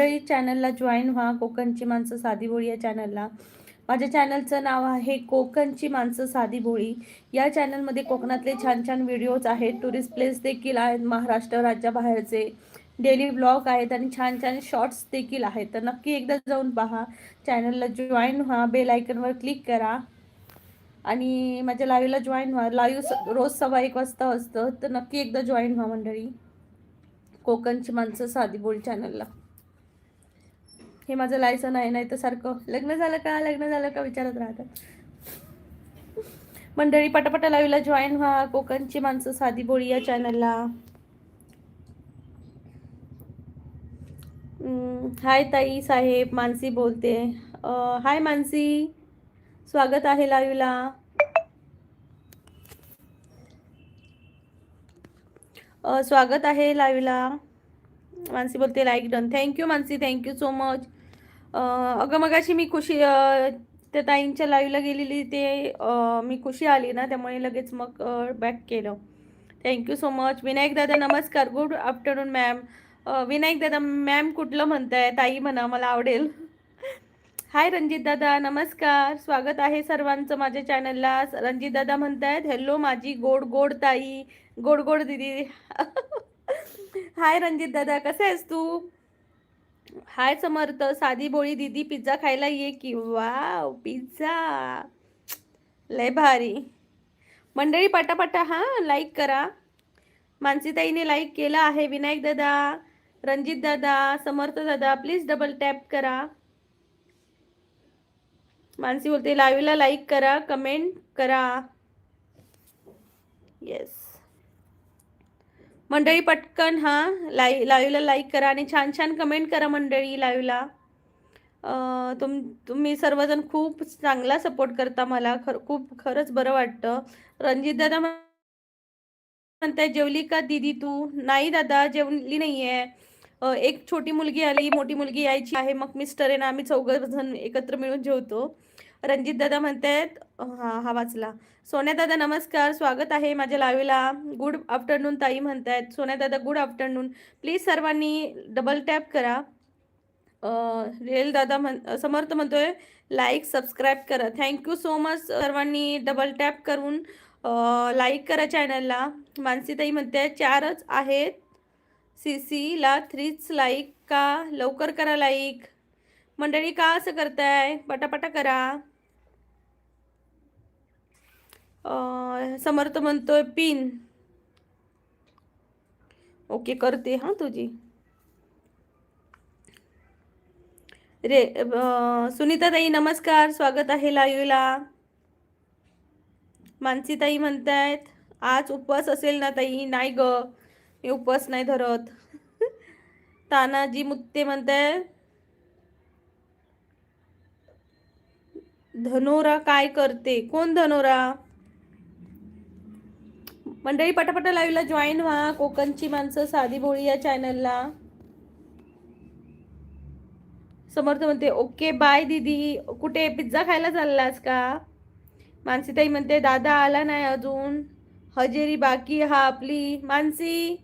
मंडळी चॅनलला जॉईन व्हा. कोकणची माणसं साधी भोळी या चॅनलला. माझ्या चॅनलचं नाव आहे कोकणची माणसं साधी भोळी. या चॅनलमध्ये कोकणातले छान छान व्हिडिओज आहेत, टुरिस्ट प्लेस देखील आहेत, महाराष्ट्र राज्याबाहेरचे डेली ब्लॉग आहेत आणि छान छान शॉर्ट्स देखील आहेत. तर नक्की एकदा जाऊन पहा, चॅनलला जॉईन व्हा, बेल आयकनवर क्लिक करा आणि माझ्या लाईव्हला जॉईन व्हा. लाईव्ह रोज 1:15 वाजता असतं, तर नक्की एकदा जॉईन व्हा मंडळी कोकणची माणसं साधी भोळी चॅनलला. हे माझं लायसन आहे, नाही तर सारखं लग्न झालं का लग्न झालं का विचारत राहतात. मंडळी पटापटा लाईव्हला जॉईन व्हा कोकणची माणसं साधी भोळी या चॅनलला. हाय ताई साहेब, मानसी बोलते. हाय मानसी, स्वागत आहे लाईव्हला. स्वागत आहे लाईव्हला. मानसी बोलते like done. Thank you Mansi, thank you so much. अगं मगाशी मी खुशी त्या ताईंच्या लाईव्हला गेलेली, ते मी खुशी आली ना, त्यामुळे लगेच मग बॅक केलं. Thank you so much. विनायक दादा नमस्कार, गुड आफ्टरनून मॅम. विनायक दादा मॅम कुठलं म्हणताय? ताई म्हणा, मला आवडेल. हाय रणजित दादा नमस्कार, स्वागत आहे सर्वांचं माझ्या चॅनलला. रणजित दादा म्हणतायत हॅलो माझी गोड गोड ताई, गोड गोड दिदी. हाय रणजित दादा, कसा आहेस तू? हाय समर्थ, साधी बोळी दीदी पिझ्झा खायला ये की. वाव, पिझ्झा लय भारी. मंडळी पटापटा हा लाईक करा. मानसीताईने लाईक केला आहे. विनायक दादा, रणजित दादा, समर्थ दादा प्लीज डबल टॅप करा. मानसी बोलते लाईव्हला लाईक करा, कमेंट करा. येस मंडळी, पटकन हा लाईव्हला लाईक करा आणि छान छान कमेंट करा मंडळी लाईव्हला. तुम्ही सर्वजण खूप चांगला सपोर्ट करता मला, खूप खरंच बरं वाटतं. रणजित दादा म्हणताय जेवली का दीदी तू? नाही दादा जेवली नाहीये. एक छोटी मुलगी आली, मोठी मुलगी यायची आहे, मग मिस्टर आहे ना, आम्ही 4 जण एकत्र मिळून जेवतो. रणजित दादा म्हणतायत हा वाचला. सोन्या दादा नमस्कार, स्वागत आहे माझ्या लाईव्हला. गुड आफ्टरनून ताई म्हणतायत. सोन्या दादा गुड आफ्टरनून. प्लीज सर्वांनी डबल टॅप करा. रिअल दादा समर्थ म्हणतोय लाईक सबस्क्राईब करा. Thank you so much. सर्वांनी डबल टॅप करून लाईक करा चॅनलला. मानसीताई म्हणते 4च आहेत, सीसीला 3च लाईक का? लवकर करा लाईक मंडळी. का असं करताय? पटापटा करा. समर्थ म्हणतोय पिन. ओके करते हा तुझी. रे सुनीता ताई नमस्कार, स्वागत आहे लाईव्हला. मानसीताई म्हणतायत आज उपवास असेल ना ताई? नाही ग, मी उपवास नाही धरत. तानाजी मुत्ते म्हणताय धनोरा काय करते? कोण धनोरा? मंडळी पटापटा लाईव्हला जॉईन व्हा कोकणची माणसं साधी भोळी या चॅनलला. समर्थ म्हणते ओके बाय दीदी. कुठे पिझ्झा खायला चाललास का? मानसीताई म्हणते दादा आला नाही अजून, हजेरी बाकी हा आपली. मानसी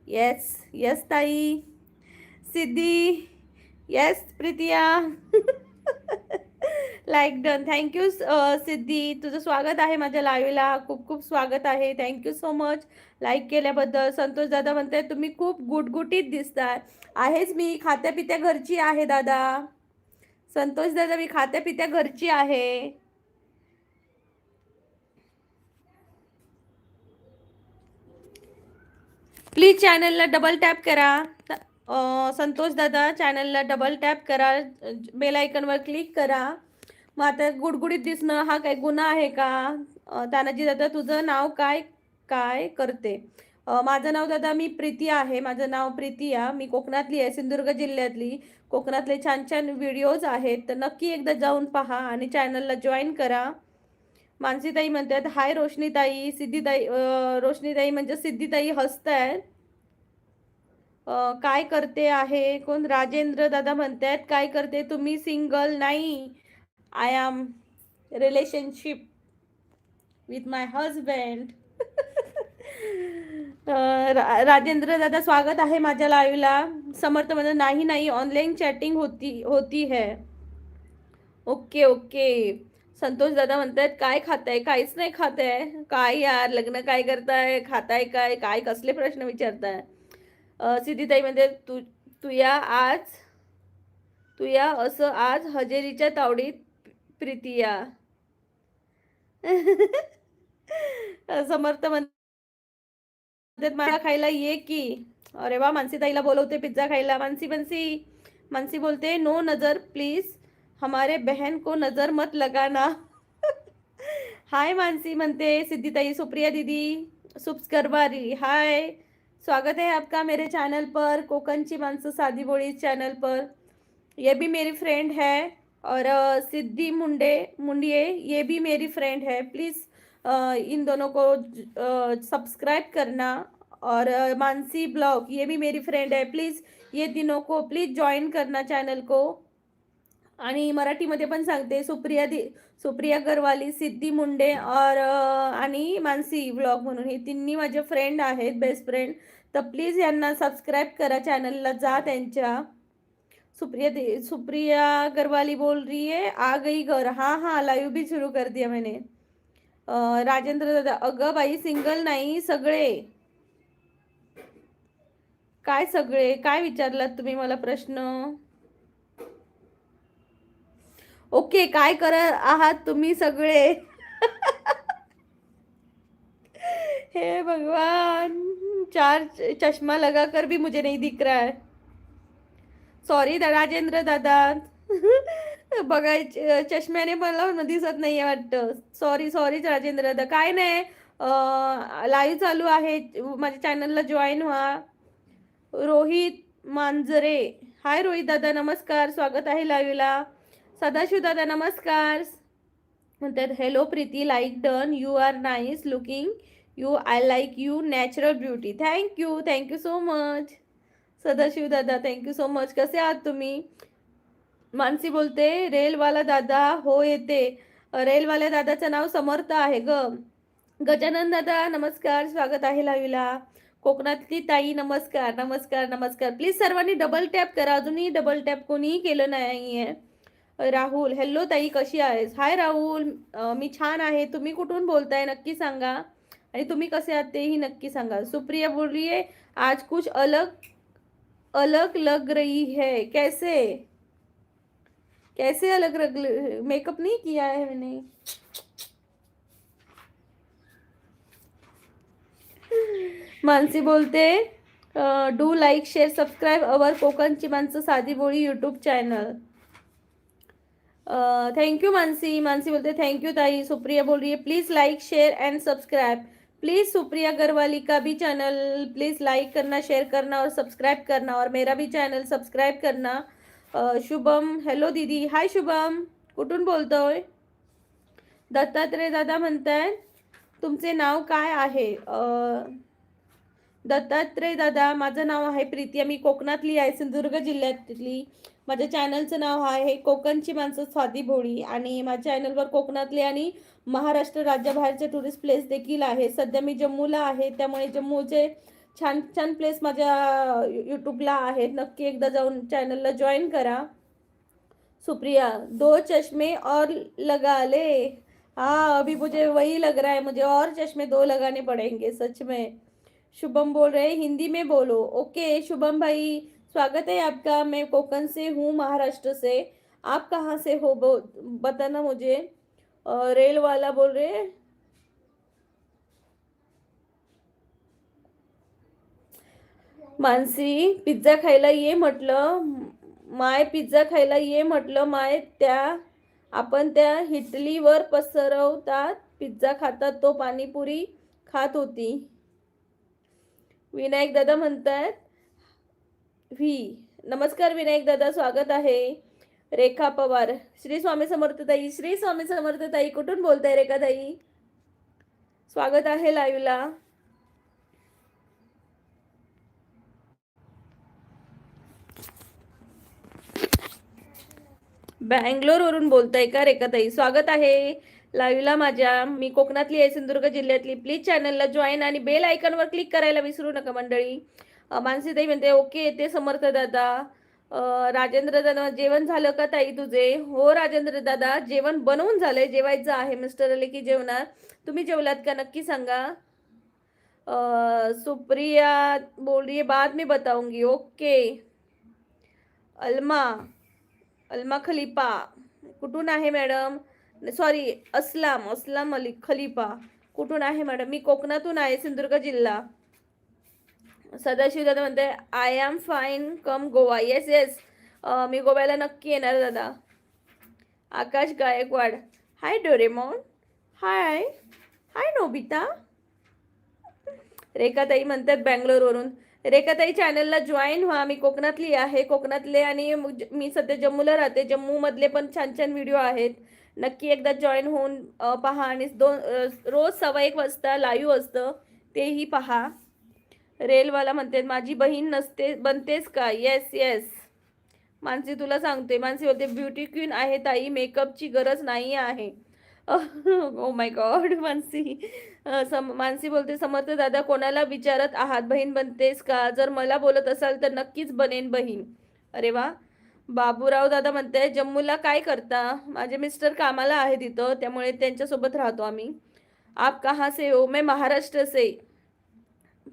येस येस ताई. सिद्धी येस. प्रीतिया लाईक डन. थँक्यू सिद्धी, तुझं स्वागत आहे माझ्या लाईव्हला. खूप खूप स्वागत आहे. थँक्यू सो मच लाईक केल्याबद्दल. संतोष दादा म्हणताय तुम्ही खूप गुटगुटीत दिसताय. आहेच, मी खात्या पित्या घरची आहे दादा. संतोष दादा मी खात्या पित्या घरची आहे. प्लीज चॅनलला डबल टॅप करा. संतोष दादा चॅनलला डबल टॅप करा, बेल आयकनवर क्लिक करा. मग आता गुडगुडीत दिसणं हा काय गुन्हा आहे का? तानाजी दादा तुझं नाव काय काय करते? माझं नाव दादा मी प्रीती आहे. माझं नाव प्रीतिया. मी कोकणातली आहे, सिंधुदुर्ग जिल्ह्यातली. कोकणातले छान छान व्हिडिओज आहेत, तर नक्की एकदा जाऊन पहा आणि चॅनलला जॉईन करा. मानसीताई म्हणतात हाय रोशनीताई. सिद्धीताई रोशनीताई म्हणजे सिद्धीताई हसतायत. काय करते आहे कोण? राजेंद्र दादा म्हणतात काय करते तुम्ही? सिंगल नाही, I am relationship with my husband. Rajendra दादा स्वागत आहे माझ्या लाईव्हला. समर्थ म्हणजे नाही नाही ऑनलाईन चॅटिंग होती होती है. Okay okay. संतोष दादा म्हणतात काय खाताय? काहीच नाही खाताय. काय यार लग्न काय करताय? खाताय काय? काय कसले प्रश्न विचारताय? सिद्धीताई म्हणते तुया आज तुया असं आज हजेरीच्या तावडीत प्रीतिया. समर्थ म्हणतात मला खायला ये की. अरे वा मानसी ताईला बोलवते पिझ्झा खायला. मानसी मानसी मानसी बोलते नो नजर प्लीज हमारे बहन को नजर मत लगाना. हाय मानसी म्हणते सिद्धिताई. सुप्रिया दीदी सुप्स गरबारी हाय. स्वागत है आपका मेरे चैनल पर कोकन मानसू सादी बोली चैनल पर. ये भी मेरी फ्रेंड है और सिद्धि मुंडिये ये भी मेरी फ्रेंड है. प्लीज़ इन दोनों को सब्सक्राइब करना. और मानसी ब्लॉग ये भी मेरी फ्रेंड है. प्लीज़ ये तीनों को प्लीज़ जॉइन करना चॅनल को. आणि मराठीमध्ये पण सांगते सुप्रिया गरवाली सिद्धी मुंडे और आणि मानसी ब्लॉग म्हणून हे तिन्ही माझे फ्रेंड आहेत बेस्ट फ्रेंड. तर प्लीज यांना सबस्क्राईब करा चॅनलला जा त्यांच्या. सुप्रिया गरवाली बोल रही है आ गई घर. हाँ हाँ लाईव्ह भी सुरू कर दिया मैंने. राजेंद्र दादा अगं बाई सिंगल नाही सगळे. काय सगळे काय विचारलात तुम्ही मला प्रश्न? ओके काय करत आहात तुम्ही सगळे? हे भगवान चार चश्मा लगाकर भी मुझे नहीं दिख रहा है. सॉरी राजेंद्र दादा. बघाय चष्म्याने मला दिसत नाही वाटतं. सॉरी सॉरी राजेंद्र दादा. काय नाही लाईव्ह चालू आहे माझ्या चॅनलला जॉईन व्हा. रोहित मांजरे हाय रोहित दादा नमस्कार स्वागत आहे लाईव्हला. सदाशिव दादा नमस्कार म्हणतात hello Preeti like done you are nice looking you I like you natural beauty. Thank you so much Sadashiv दादा. Thank you so much. कसे आहात तुम्ही? मानसी बोलते रेलवाला दादा हो येते. रेलवाल्या दादाचं नाव समर्थ आहे ग. गजानन दादा नमस्कार स्वागत आहे लाईव्हला. कोकणातली ताई नमस्कार नमस्कार नमस्कार. प्लीज सर्वांनी डबल टॅप करा. अजूनही डबल टॅप कोणीही केलं नाहीये. राहुल हॅलो ताई कशी आहेस? हाय राहुल मी छान आहे. तुम्ही कुठून बोलताय नक्की सांगा. आणि तुम्ही कसे आहात तेही नक्की सांगा. सुप्रिया बोल रही है आज कुछ अलग अलग लग रही है. कैसे कैसे अलग मेकअप नहीं किया है मैंने. मानसी बोलते do like share subscribe our कोकणची माणसं साधी बोळी YouTube channel. Thank you Mansi. Mansi बोलते थैंक यू ताई. सुप्रिया बोल रही है please like share and subscribe. Please Supriya Garwali का भी चैनल प्लीज़ लाइक करना शेयर करना और सब्सक्राइब करना और मेरा भी चॅनल सब्सक्राइब करना. शुभम हॅलो दीदी. हाय शुभम कुठून बोलतोय? दत्तात्रय दादा म्हणताय तुमचे नाव काय आहे? दत्तात्रय दादा माझं नाव आहे प्रीती. मी कोकणातली आहे सिंधुदुर्ग जिल्ह्यातली. माझ्या चॅनलचं नाव आहे कोकणची माणसं स्वाती भोळी. आणि माझ्या चॅनलवर कोकणातले आणि महाराष्ट्र राज्याबाहेरचे टुरिस्ट प्लेस देखील आहे. सध्या मी जम्मूला आहे त्यामुळे जम्मूचे छान छान प्लेस माझ्या यूट्यूबला आहेत. नक्की एकदा जाऊन चॅनलला जॉईन करा. सुप्रिया 2 चश्मे और लगा ले. हाँ अभी मुझे वही लग रहा है मुझे और चश्मे 2 लगाने पड़ेंगे सच में. शुभम बोल रहे हिंदी में बोलो. ओके शुभम भाई स्वागत है आपका. मैं कोकण से हूँ महाराष्ट्र से. आप कहाँ से हो बताना मुझे. रेल वाला बोल रहे मानसी पिझ्झा खायला ये म्हटलं माय. पिझ्झा खायला ये म्हटलं माय. आपण त्या हिटलीवर पसरवतात पिझ्झा खातात तो पाणीपुरी खात होती. विनायक दादा म्हणतात व्ही. नमस्कार विनायक दादा स्वागत आहे. रेखा पवार श्री स्वामी समर्थ ताई. श्री स्वामी समर्थ ताई कुठून बोलताय रेखा ताई? स्वागत आहे लाईव्हला. बँगलोर वरून बोलताय का रेखा ताई? स्वागत आहे लाईव्हला माझ्या. मी कोकणातली आहे, सिंधुदुर्ग जिल्ह्यातली. प्लीज चॅनलला जॉईन आणि बेल आयकॉनवर क्लिक करायला विसरू नका मंडळी. मानसीताई म्हणते ओके येते समर्थ दादा. राजेंद्र दादा जेवण झालं का ताई तुझे? हो राजेंद्र दादा जेवण बनवून झालंय, जेवायचं आहे. मिस्टर आले की जेवणार. तुम्ही जेवलात का नक्की सांगा. सुप्रिया बोल रही है बाद में बताऊंगी. ओके. अल्मा अल्मा खलीफा कुठून आहे मॅडम? सॉरी अस्लाम अस्लाम अली खलीफा कुठून आहे मॅडम? मी कोकणातून आहे, सिंधुदुर्ग जिल्हा. सदाशिव दादा म्हणते I am fine come Goa. Yes yes, मी गोव्याला नक्की येणार दादा. Akash Gaikwad hi Doraemon. Hi hi Nobita. रेखाताई म्हणतात बँगलोरवरून. रेखाताई चॅनलला जॉईन व्हा. मी कोकणातली आहे, कोकणातले आणि मी सध्या जम्मूला राहते. जम्मूमधले पण छान छान व्हिडिओ आहेत. नक्की एकदा जॉईन होऊन पहा. आणि रोज 1:15 वाजता लाईव्ह असतं, तेही पहा. रेलवाला म्हणते माझी बहीण नसते बनतेस का? Yes yes. मानसी तुला सांगते. मानसी बोलते ब्युटी क्वीन आहे ताई, मेकअपची गरज नाही आहे. Oh my God Mansi. Mansi बोलते समर्थ दादा कोणाला विचारत आहात, बहीण बनतेस का? जर मला बोलत असाल तर नक्कीच बनेन बहीण. अरे वा. बाबूराव दादा म्हणते जम्मूला काय करता? माझे मिस्टर कामाला आहे तिथं, त्यामुळे त्यांच्यासोबत राहतो आम्ही. आप कहाँ से हो? मैं महाराष्ट्र से,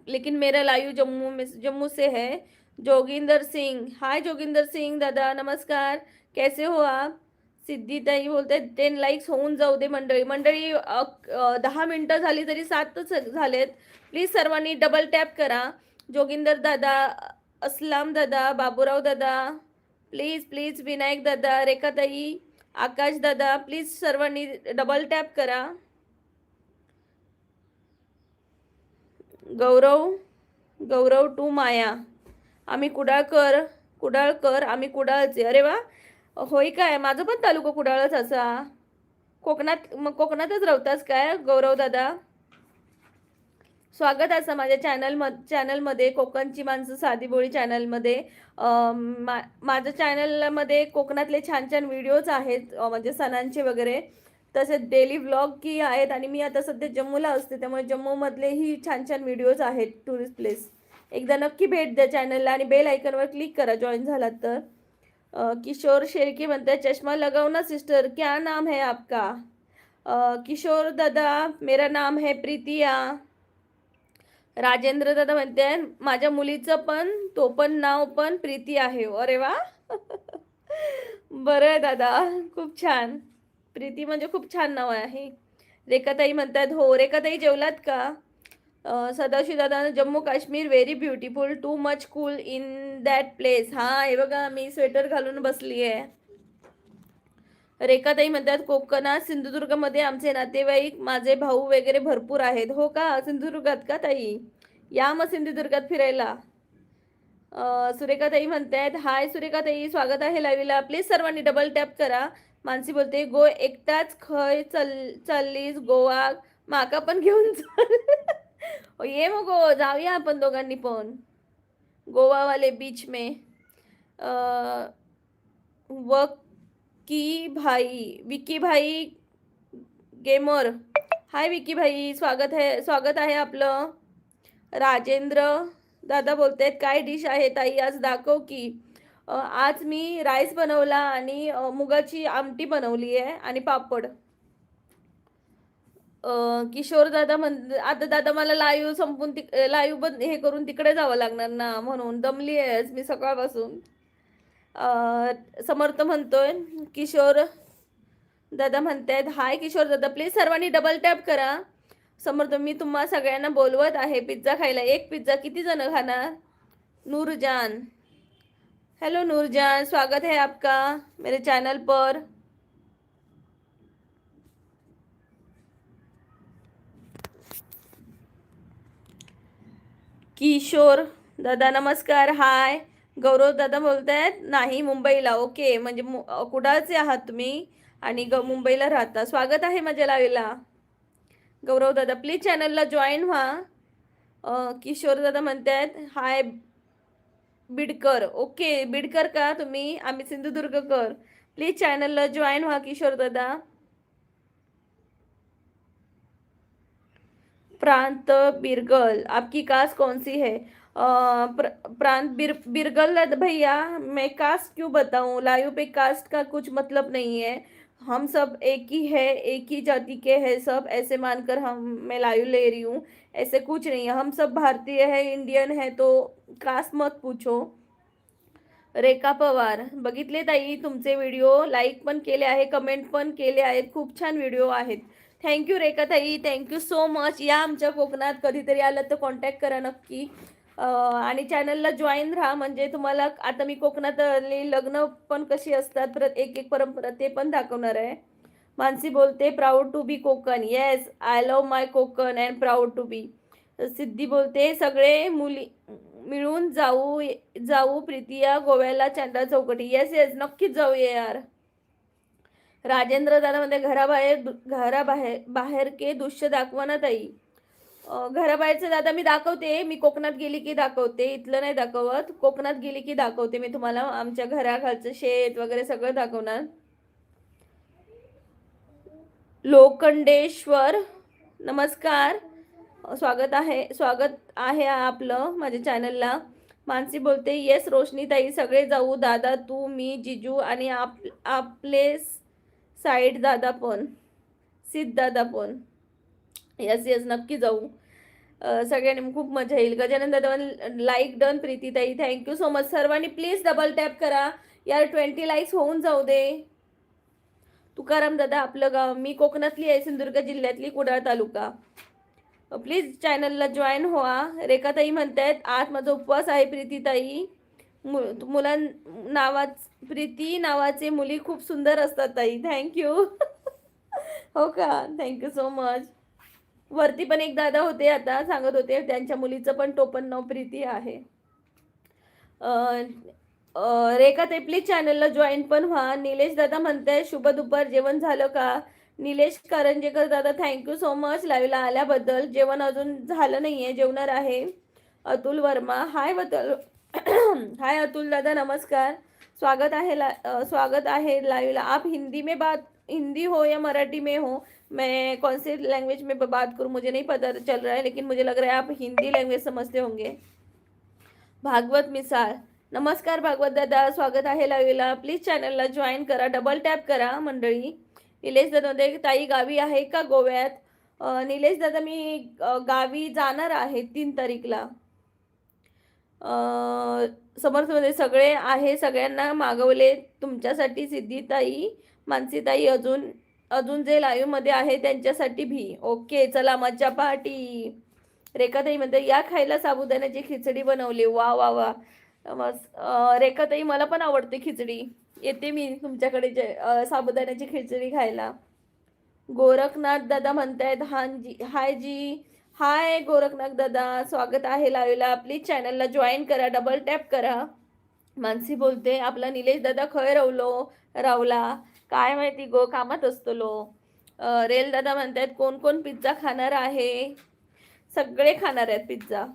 लेकिन मेरा लाइव जम्मू से है. जोगिंदर सिंह हाय जोगिंदर सिंह दादा नमस्कार. कैसे हो आप? सिद्धिताई बोलते 10 लाईक्स होऊन जाऊ दे मंडळी. मंडळी 10 मिनटं झाली तरी 7च झालेत. प्लीज सर्वांनी डबल टॅप करा. जोगिंदर दादा, अस्लाम दादा, बाबूराव दादा, प्लीज प्लीज, विनायक दादा, रेखाताई, आकाश दादा, प्लीज सर्वांनी डबल टॅप करा. गौरव गौरव टू माया आम्ही कुडाळकर आम्ही कुडाळचे. अरे वा. होय काय? माझं पण तालुका कुडाळच असा. कोकणात मग कोकणातच राहतास काय गौरव दादा? स्वागत असं माझ्या चॅनलमध्ये कोकणची माणसं साधी बोळी चॅनलमध्ये. माझ्या चॅनलमध्ये कोकणातले छान छान व्हिडिओज आहेत, म्हणजे सणांचे वगैरे. तसेच डेली व्लॉग की आहेत. आणि मी आता सध्या जम्मूला असते, त्यामुळे जम्मूमधलेही छान छान व्हिडिओज आहेत टुरिस्ट प्लेस. एकदा नक्की भेट द्या चॅनलला आणि बेल आयकॉनवर क्लिक करा जॉईन झालात तर. किशोर शेळके म्हणतात चष्मा लगाओ ना सिस्टर, क्या नाम है आपका? किशोर दादा मेरा नाम है प्रीतिया. राजेंद्र दादा म्हणते माझ्या मुलीचं पण तो पण नाव पण प्रीती आहे. अरे वा. बरं आहे दादा, खूप छान. प्रीती म्हणजे खूप छान नाव आहे. रेखाताई म्हणतात हो. रेखाताई जेवलात का? सदाशिव दादा Jammu Kashmir very beautiful, too much cool in that place. हा हे बघा मी स्वेटर घालून बसली आहे. रेखाताई म्हणतात कोकणात सिंधुदुर्गमध्ये आमचे नातेवाईक माझे भाऊ वगैरे भरपूर आहेत. हो का? सिंधुदुर्गात का ताई? या मग सिंधुदुर्गात फिरायला. सुरेखाताई म्हणतात हाय सुरेखाताई स्वागत आहे लाईव्हला. प्लीज सर्वांनी डबल टॅप करा. मानसी बोलते गो एकटाच खय चाललीस गोवा, माका पण घेऊन चल. ये मग गो जाऊया आपण दोघांनी पण गोवा वाले बीच में. विकी भाई गेमर हाय विकी भाई स्वागत आहे आपलं. राजेंद्र दादा बोलतायत काय डिश आहे ताई आज दाखव की. आज मी राईस बनवला आणि मुगाची आमटी बनवली आहे आणि पापड. किशोर दादा आता दादा मला लाईव्ह संपून लाईव्ह बंद हे करून तिकडे जावं लागणार ना, म्हणून दमली आहे मी सकाळपासून. समर्थ म्हणतोय. किशोर दादा म्हणतायत हाय किशोर दादा प्लीज सर्वांनी डबल टॅप करा. समर्थ मी तुम्हा सगळ्यांना बोलवत आहे पिझ्झा खायला. एक पिझ्झा किती जण खाणार? नूरजान हेलो नूरजान स्वागत है आपका मेरे चैनल पर. किशोर दादा नमस्कार. हाय. गौरव दादा बोलतायत नाही मुंबईला. ओके म्हणजे कुडाळचे आहात तुम्ही आणि मुंबईला राहता. स्वागत आहे माझ्या लाईव्हला. गौरव दादा प्लीज चॅनलला जॉईन व्हा. किशोर दादा म्हणतात हाय बिडकर. ओके बिडकर का तुम्ही? आम्ही सिंधुदुर्गकर. प्लीज चॅनलला जॉईन व्हा किशोर दादा. प्रांत बिरगल, आपकी कास्ट कौन सी है? प्रांत बिरगल भैया, मैं कास्ट क्यों बताऊं? लाइव पे कास्ट का कुछ मतलब नहीं है। हम सब एक ही है, एक ही जाति के हैं सब, ऐसे मानकर मैं लाइव ले रही हूँ। ऐसे कुछ नहीं है, हम सब भारतीय है, इंडियन है, तो कास्ट मत पूछो। रेखा पवार, बघितले ताई तुमचे व्हिडिओ, लाईक पण केले आहे, कमेंट पण केले आहेत, खूप छान व्हिडिओ आहेत. थँक्यू रेखा ताई, थँक्यू सो मच. या आमच्या कोकणात कधीतरी आलं तर कॉन्टॅक्ट करा नक्की. आणि चॅनलला जॉईन राहा, म्हणजे तुम्हाला आता मी कोकणातली लग्न पण कशी असतात, एक एक परंपरा ते पण दाखवणार आहे. मानसी बोलते proud to be Konkan. Yes, I love my Konkan and proud to be. Siddhi बोलते सगळे मुली मिळून जाऊ प्रीतिया गोव्याला चांदा चौकटी. येस येस, नक्कीच जाऊया यार. राजेंद्र दादा म्हणजे घराबाहेर बाहेर के दृश्य दाखवा ना ताई. घराबाहेरचं दादा मी दाखवते, मी कोकणात गेली की दाखवते, इथलं नाही दाखवत. कोकणात गेली की दाखवते मी तुम्हाला, आमच्या घराखालचं शेत वगैरे सगळं दाखवणार. लोखंडेश्वर, नमस्कार, स्वागत आहे आपलं माझ्या चॅनलला. मानसी बोलते येस रोशनी ताई, सगळे जाऊ, दादा तू मी जिजू आणि आपले साईड दादा पण, सिद्ध दादा पण. येस येस, नक्की जाऊ. सगळ्यांनी खूप मजा येईल. गजानन दादा लाईक डन. प्रीती ताई थँक्यू सो मच. सर्वांनी प्लीज डबल टॅप करा यार, 20 लाईक्स होऊन जाऊ दे. तुकाराम दादा, आपलं गाव, मी कोकणातली आहे, सिंधुदुर्ग जिल्ह्यातली, कुडाळ तालुका. प्लीज चॅनलला जॉईन व्हा. रेखाताई म्हणतायत आज माझा उपवास आहे. प्रीतीताई, प्रीती नावाचे मुली खूप सुंदर असतात ताई. थँक्यू. हो का, थँक्यू सो मच. वरती पण एक दादा होते, आता सांगत होते त्यांच्या मुलीचं पण टोपण नाव प्रीती आहे. रेखाताई प्लीज चॅनलला जॉईन पण व्हा. निलेश दादा म्हणताय शुभ दुपार, जेवण झालं का? निलेश कारंजेकर दादा थँक्यू सो मच लाईव्हला आल्याबद्दल. जेवण अजून झालं नाहीये, जेवणार आहे. अतुल वर्मा, हाय अतुल. हाय अतुल दादा, नमस्कार, स्वागत आहे लाईव्हला. आप हिंदी हो या मराठी में हो? मैं कौन से लैंग्वेज में बात करूं मुझे नहीं पता चल रहा है, लेकिन मुझे लग रहा है आप हिंदी लैंग्वेज समझते होंगे. भागवत मिसाळ, नमस्कार भागवत दादा, स्वागत आहे लाईव्हला. प्लीज चॅनलला जॉईन करा, डबल टॅप करा मंडळी. निलेश दादा ताई गावी आहे का गोव्यात? निलेश दादा मी गावी जाणार आहे 3 तारीखला. समर्थमध्ये सगळे आहे, सगळ्यांना मागवले तुमच्यासाठी. सिद्धीताई, मानसीताई, अजून जे लाईव्ह मध्ये आहे त्यांच्यासाठी भी. ओके, चला मज्जा पार्टी. रेखाताई म्हणते या खायला साबुदाण्याची खिचडी बनवली. वा वा वा, रेखाताई मला पण आवडते खिचडी, येते मी तुमच्याकडे साबुदाण्याची खिचडी खायला. गोरखनाथ दादा म्हणतायत हाय जी. हाय गोरखनाथ दादा, स्वागत आहे लाईव्हला. प्लीज चॅनलला जॉईन करा, डबल टॅप करा. मानसी बोलते आपला निलेश दादा खय रावला काय माहिती गो, कामात असतो लो. रेल दादा म्हणतायत कोण कोण पिझ्झा खाणार आहे? सगळे खाणार आहेत पिझ्झा.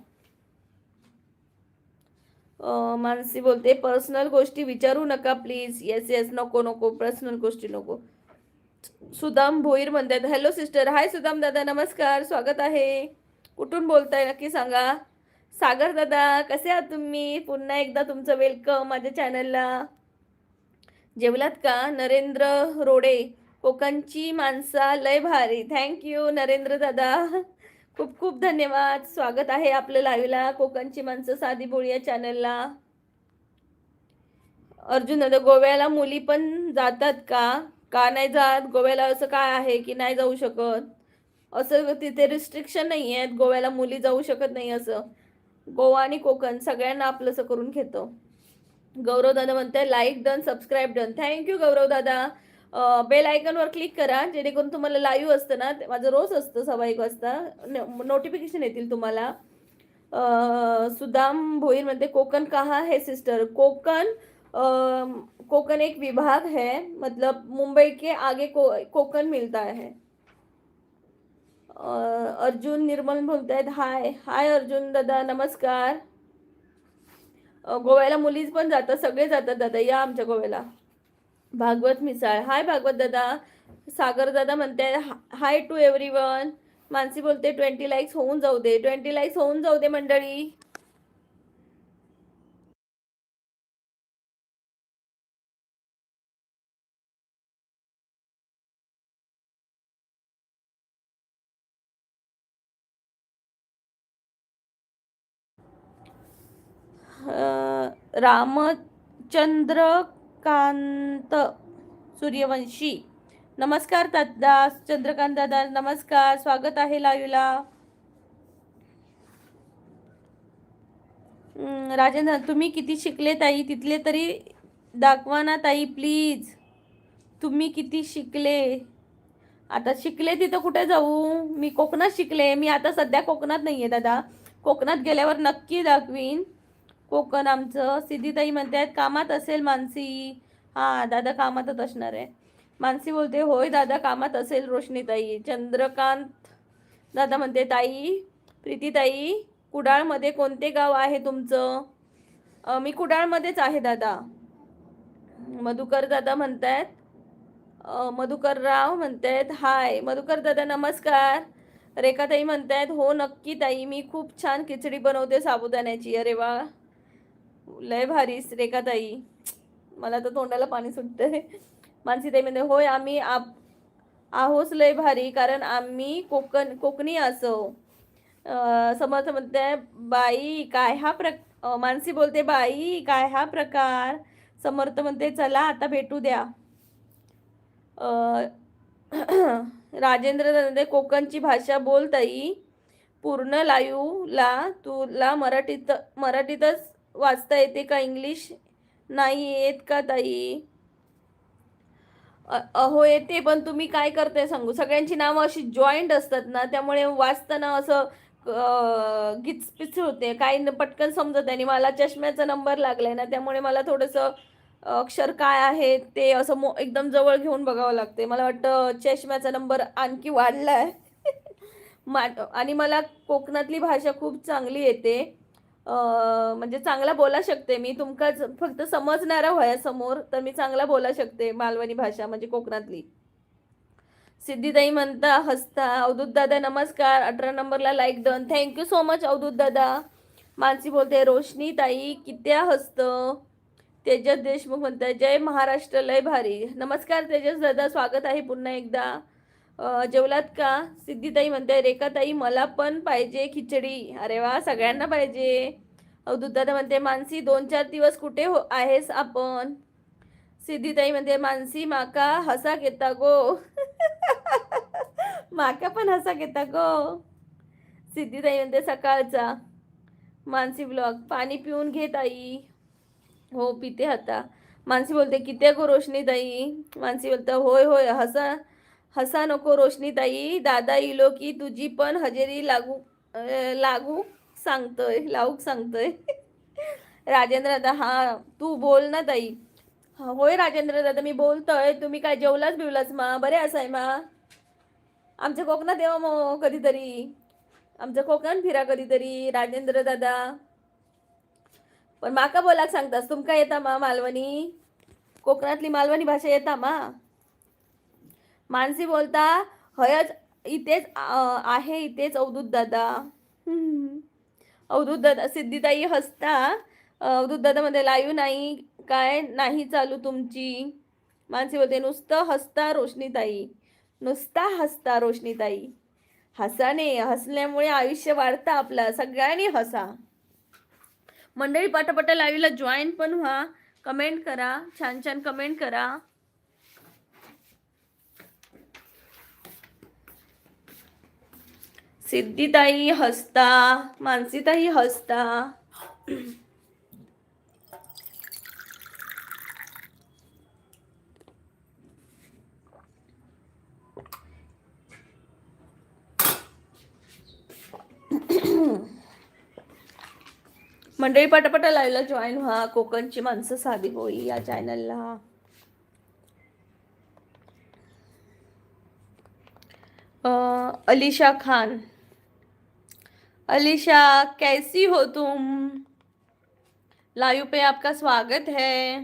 मानसी बोलते पर्सनल गोष्टी विचारू नका प्लीज. येस येस, नको पर्सनल गोष्टी नको. सुदाम भोईर म्हणतात हॅलो सिस्टर. हाय सुदाम दादा, नमस्कार, स्वागत आहे. कुठून बोलताय नक्की सांगा. सागर दादा कसे आहात तुम्ही? पुन्हा एकदा तुमचं वेलकम माझ्या चॅनलला. जेवलात का? नरेंद्र रोडे, कोकणची माणसा लय भारी. थँक्यू नरेंद्र दादा, खूप खूप धन्यवाद. स्वागत आहे आपलं लाईव्हला कोकणची माणसं साधी बोळी या चॅनलला. अर्जुन दादा गोव्याला मुली पण जातात का नाही जात? गोव्याला असं काय आहे की नाही जाऊ शकत? असं तिथे रिस्ट्रिक्शन नाही आहेत, गोव्याला मुली जाऊ शकत नाही असं. गोवा आणि कोकण सगळ्यांना आपलंसं करून घेतो. गौरव दादा म्हणते like done, subscribe done. Thank you Gaurav दादा. बेल आयकॉनवर क्लिक करा जेणेकरून तुम्हाला लाईव्ह असतं ना, माझं रोज असतं 1:15 वाजता, नोटिफिकेशन येतील तुम्हाला. सुदाम भोईर म्हणते कोकण कहाँ है सिस्टर? कोकण एक विभाग है, मतलब मुंबई के आगे कोकण मिलता है. अर्जुन निर्मल बोलतायत हाय अर्जुन दादा, नमस्कार. गोव्याला मुलीच पण जातात, सगळे जातात दादा, या आमच्या गोव्याला. भागवत मिसाळ, हाय भागवत दादा. सागर दादा म्हणते हाय टू एव्हरीवन. मानसी बोलते 20 लाईक्स होऊन जाऊ दे, 20 लाईक्स होऊन जाऊ दे मंडळी. रामचंद्रकांत सूर्यवंशी, नमस्कार दादा. चंद्रकांत दादा नमस्कार, स्वागत आहे लाईव्हला. राजेंद्र, तुम्ही किती शिकले ताई, तिथले तरी दाखवा ना ताई प्लीज. तुम्ही किती शिकले? आता शिकले तिथं कुठे जाऊ? मी कोकणात शिकले. मी आता सध्या कोकणात नाहीये दादा, कोकणात गेल्यावर नक्की दाखवीन कोकण आमचं. सिद्धीताई म्हणतात कामात असेल मानसी. हा दादा कामातच असणार आहे. मानसी बोलते होय दादा कामात असेल रोशनीताई. चंद्रकांत दादा म्हणते ताई, प्रीतीताई कुडाळमध्ये कोणते गाव आहे तुमचं? मी कुडाळमध्येच आहे दादा. मधुकर दादा म्हणतायत, मधुकर राव म्हणतायत हाय. मधुकर दादा नमस्कार. रेखाताई म्हणतायत हो नक्की ताई, मी खूप छान खिचडी बनवते साबुदाण्याची. अरे वा, लय भारी रेखाताई, मला तर तोंडाला पाणी सुटतंय. मानसीताई म्हणते होय आम्ही आहोच लय भारी, कारण आम्ही कोकणी असो. समर्थ म्हणते बाई काय हा मानसी बोलते बाई काय हा प्रकार. समर्थ म्हणते चला आता भेटू द्या. राजेंद्र म्हणते कोकणची भाषा बोल ताई. पूर्ण लाईव्हला तुला मराठीतच वाचता येते का? इंग्लिश नाही येत का ताई? अहो येते, पण तुम्ही काय करताय सांगू, सगळ्यांची नावं अशी जॉईंट असतात ना, त्यामुळे वाचताना असं गिचपिच होते, काही पटकन समजत नाही. मला चष्म्याचा नंबर लागलाय ना, त्यामुळे मला थोडंसं अक्षर काय आहे ते असं एकदम जवळ घेऊन बघावं लागते. मला वाटतं चष्म्याचा नंबर आणखी वाढलाय. आणि मला कोकणातली भाषा खूप चांगली येते. म्हणजे चांगला बोला शकते मी. तुमका फक्त समजणारा व्हाया समोर, तर मी चांगला बोला शकते मालवणी भाषा म्हणजे कोकणातली. सिद्धीताई म्हणता हसता. अवधूत दादा नमस्कार, 18 नंबरला like done. Thank you so much Avdhoot दादा. मानसी बोलते रोशनी ताई कित्या हसत. तेजस देशमुख म्हणतात जय महाराष्ट्र लय भारी. नमस्कार तेजस दादा, स्वागत आहे पुन्हा एकदा. जेवलात का? सिद्धीताई म्हणते रेखाताई मला पण पाहिजे खिचडी. अरे वा, सगळ्यांना पाहिजे. अवधूत दादा म्हणते मानसी 2-4 दिवस कुठे आहेस आपण? सिद्धीताई म्हणते मानसी माका हसा घेता गो. माका पण हसा घेता गो. सिद्धीताई म्हणते सकाळचा. मानसी ब्लॉग पाणी पिऊन घे ताई. हो पिते आता. मानसी बोलते किती गो रोशनी ताई. मानसी बोलते होय होय हसा नको रोशनी ताई, दादा इलो की तुझी पण हजेरी लागू सांगतोय. राजेंद्र दादा हा तू बोल ना ताई. होय राजेंद्र दादा मी बोलतोय. तुम्ही काय जेवलाच बिवलाच मा? बरे असाय मा? आमच्या कोकणात येवा मग कधीतरी, आमच्या कोकणात फिरा कधीतरी राजेंद्र दादा. पण माका बोलाक सांगतास, तुमका येता मा मालवणी? कोकणातली मालवणी भाषा येता मा? मानसी बोलता हयच इथेच आहे, इथेच अवधूत दादा. अवधूत दादा. सिद्धीताई हसता. अवधूत दादा मध्ये लाईव्ह नाही काय नाही चालू तुमची? मानसी बोलते नुसतं हसता रोशनीताई, नुसता हसता रोशनीताई. हसाने हसल्यामुळे आयुष्य वाढतं आपलं, सगळ्यांनी हसा. मंडळी पटापटा लाईव्हला जॉईन पण व्हा, कमेंट करा, छान छान कमेंट करा. सिद्धीताई हसता, मानसीताई हसता. मंडळी पटापटा लाईव्हला जॉईन व्हा. कोकणची माणसं साधी होई या चॅनलला. अलीशा खान. अलीशा कैसी हो तुम? लाइव पे आपका स्वागत है.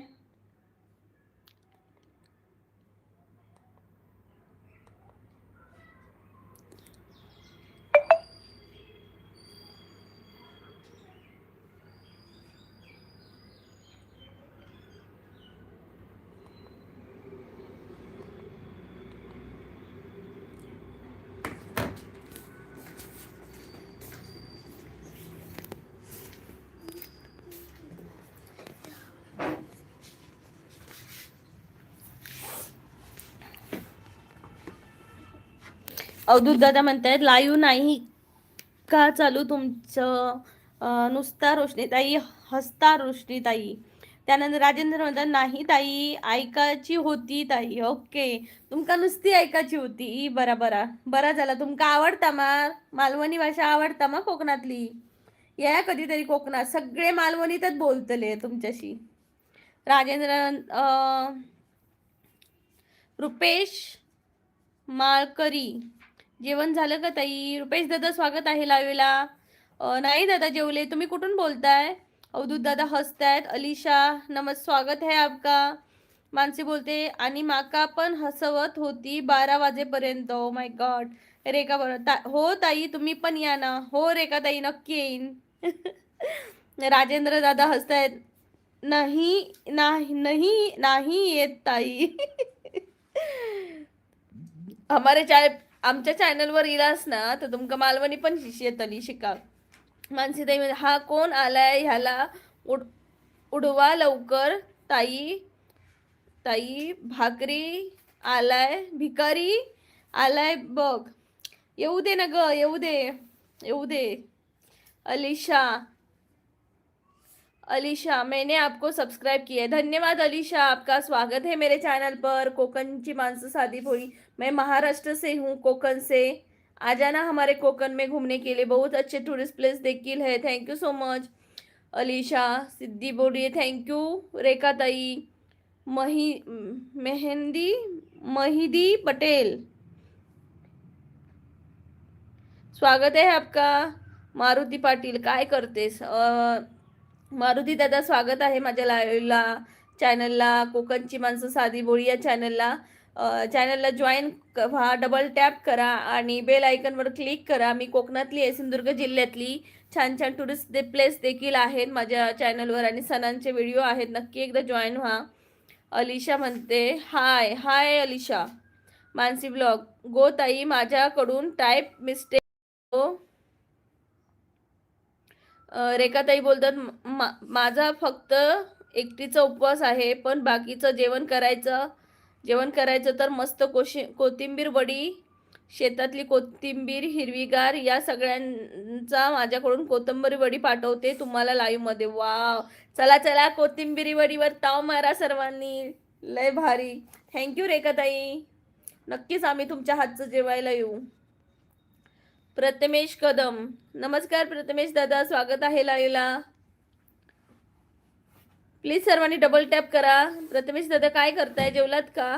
अवधूत दादा म्हणतायत लाईव्ह नाही का चालू तुमचं? नुसता रोशनीताई हसता रोशनीताई. त्यानंतर राजेंद्र म्हणतात नाही ताई ऐकायची होती ताई. ओके, तुमका नुसती ऐकायची होती. बरा झाला. तुमका आवडता मालवणी भाषा आवडता कोकणातली? या कधीतरी कोकणात, सगळे मालवणीतच बोलतले तुमच्याशी. राजेंद्र रुपेश माळकरी, जेवण झालं का ताई? रुपेश दादा स्वागत आहे लाईव्हला. नाही दादा जेवले. तुम्ही कुठून बोलताय? अवधूत दादा हसतायत. अलिशा स्वागत है आपका. मानसी बोलते आणि माका पण हसवत होती 12 वाजेपर्यंत. Oh my God. रेखा बरोबर हो ताई, तुम्ही पण या ना. हो रेखा ताई, नक्की येईन. राजेंद्र दादा हसतायत. नाही नाही नाही नाही येत ताई. आमच्या चॅनलवर इलास ना तर तुमका मालवणी पण येतली शिका. मानसी ताई हा कोण आलाय ह्याला उडवा लवकर ताई. ताई भाकरी आलाय, भिकारी आलाय बघ. येऊ दे ना ग, येऊ दे. अलीशा मैंने आपको सब्सक्राइब किया है. धन्यवाद अलीशा, आपका स्वागत है मेरे चैनल पर. कोकन की मानस शादी भोई. मैं महाराष्ट्र से हूँ, कोकन से. आ जाना हमारे कोकन में घूमने के लिए, बहुत अच्छे टूरिस्ट प्लेस देखिल है. Thank you so much Alisha. Siddhi बोलिए थैंक यू. रेखा ताई, महिदी पटेल स्वागत है आपका. मारुती पाटील काय करतेस? मारुती दादा स्वागत आहे माझ्या लाईव्हला, चॅनलला. कोकणची माणसं साधी बोळी या चॅनलला जॉईन व्हा. डबल टॅप करा आणि बेल आयकनवर क्लिक करा. मी कोकणातली आहे, सिंधुदुर्ग जिल्ह्यातली. छान छान टुरिस्ट प्लेस देखील आहेत माझ्या चॅनलवर आणि सणांचे व्हिडिओ आहेत. नक्की एकदा जॉईन व्हा. अलिशा म्हणते हाय हाय अलिशा. मानसी ब्लॉग गो ताई, माझ्याकडून टाईप मिस्टेक. रेखाताई बोलतात माझा फक्त एकटीचा उपवास आहे, पण बाकीचं जेवण करायचं तर मस्त कोथिंबीर वडी, शेतातली कोथिंबीर हिरवीगार, या सगळ्यांचा माझ्याकडून कोथिंबीर वडी पाठवते तुम्हाला लाईव्ह मध्ये. वाव, चला कोथिंबीरी वडीवर ताव मारा सर्वांनी. लय भारी. थँक्यू रेखाताई. नक्कीच आम्ही तुमच्या हातचं जेवायला येऊ. प्रथमेश कदम, नमस्कार प्रथमेश दादा, स्वागत आहे लाईव्हला. प्लीज सर्वांनी डबल टॅप करा. प्रथमेश दादा काय करताय? जेवलात का?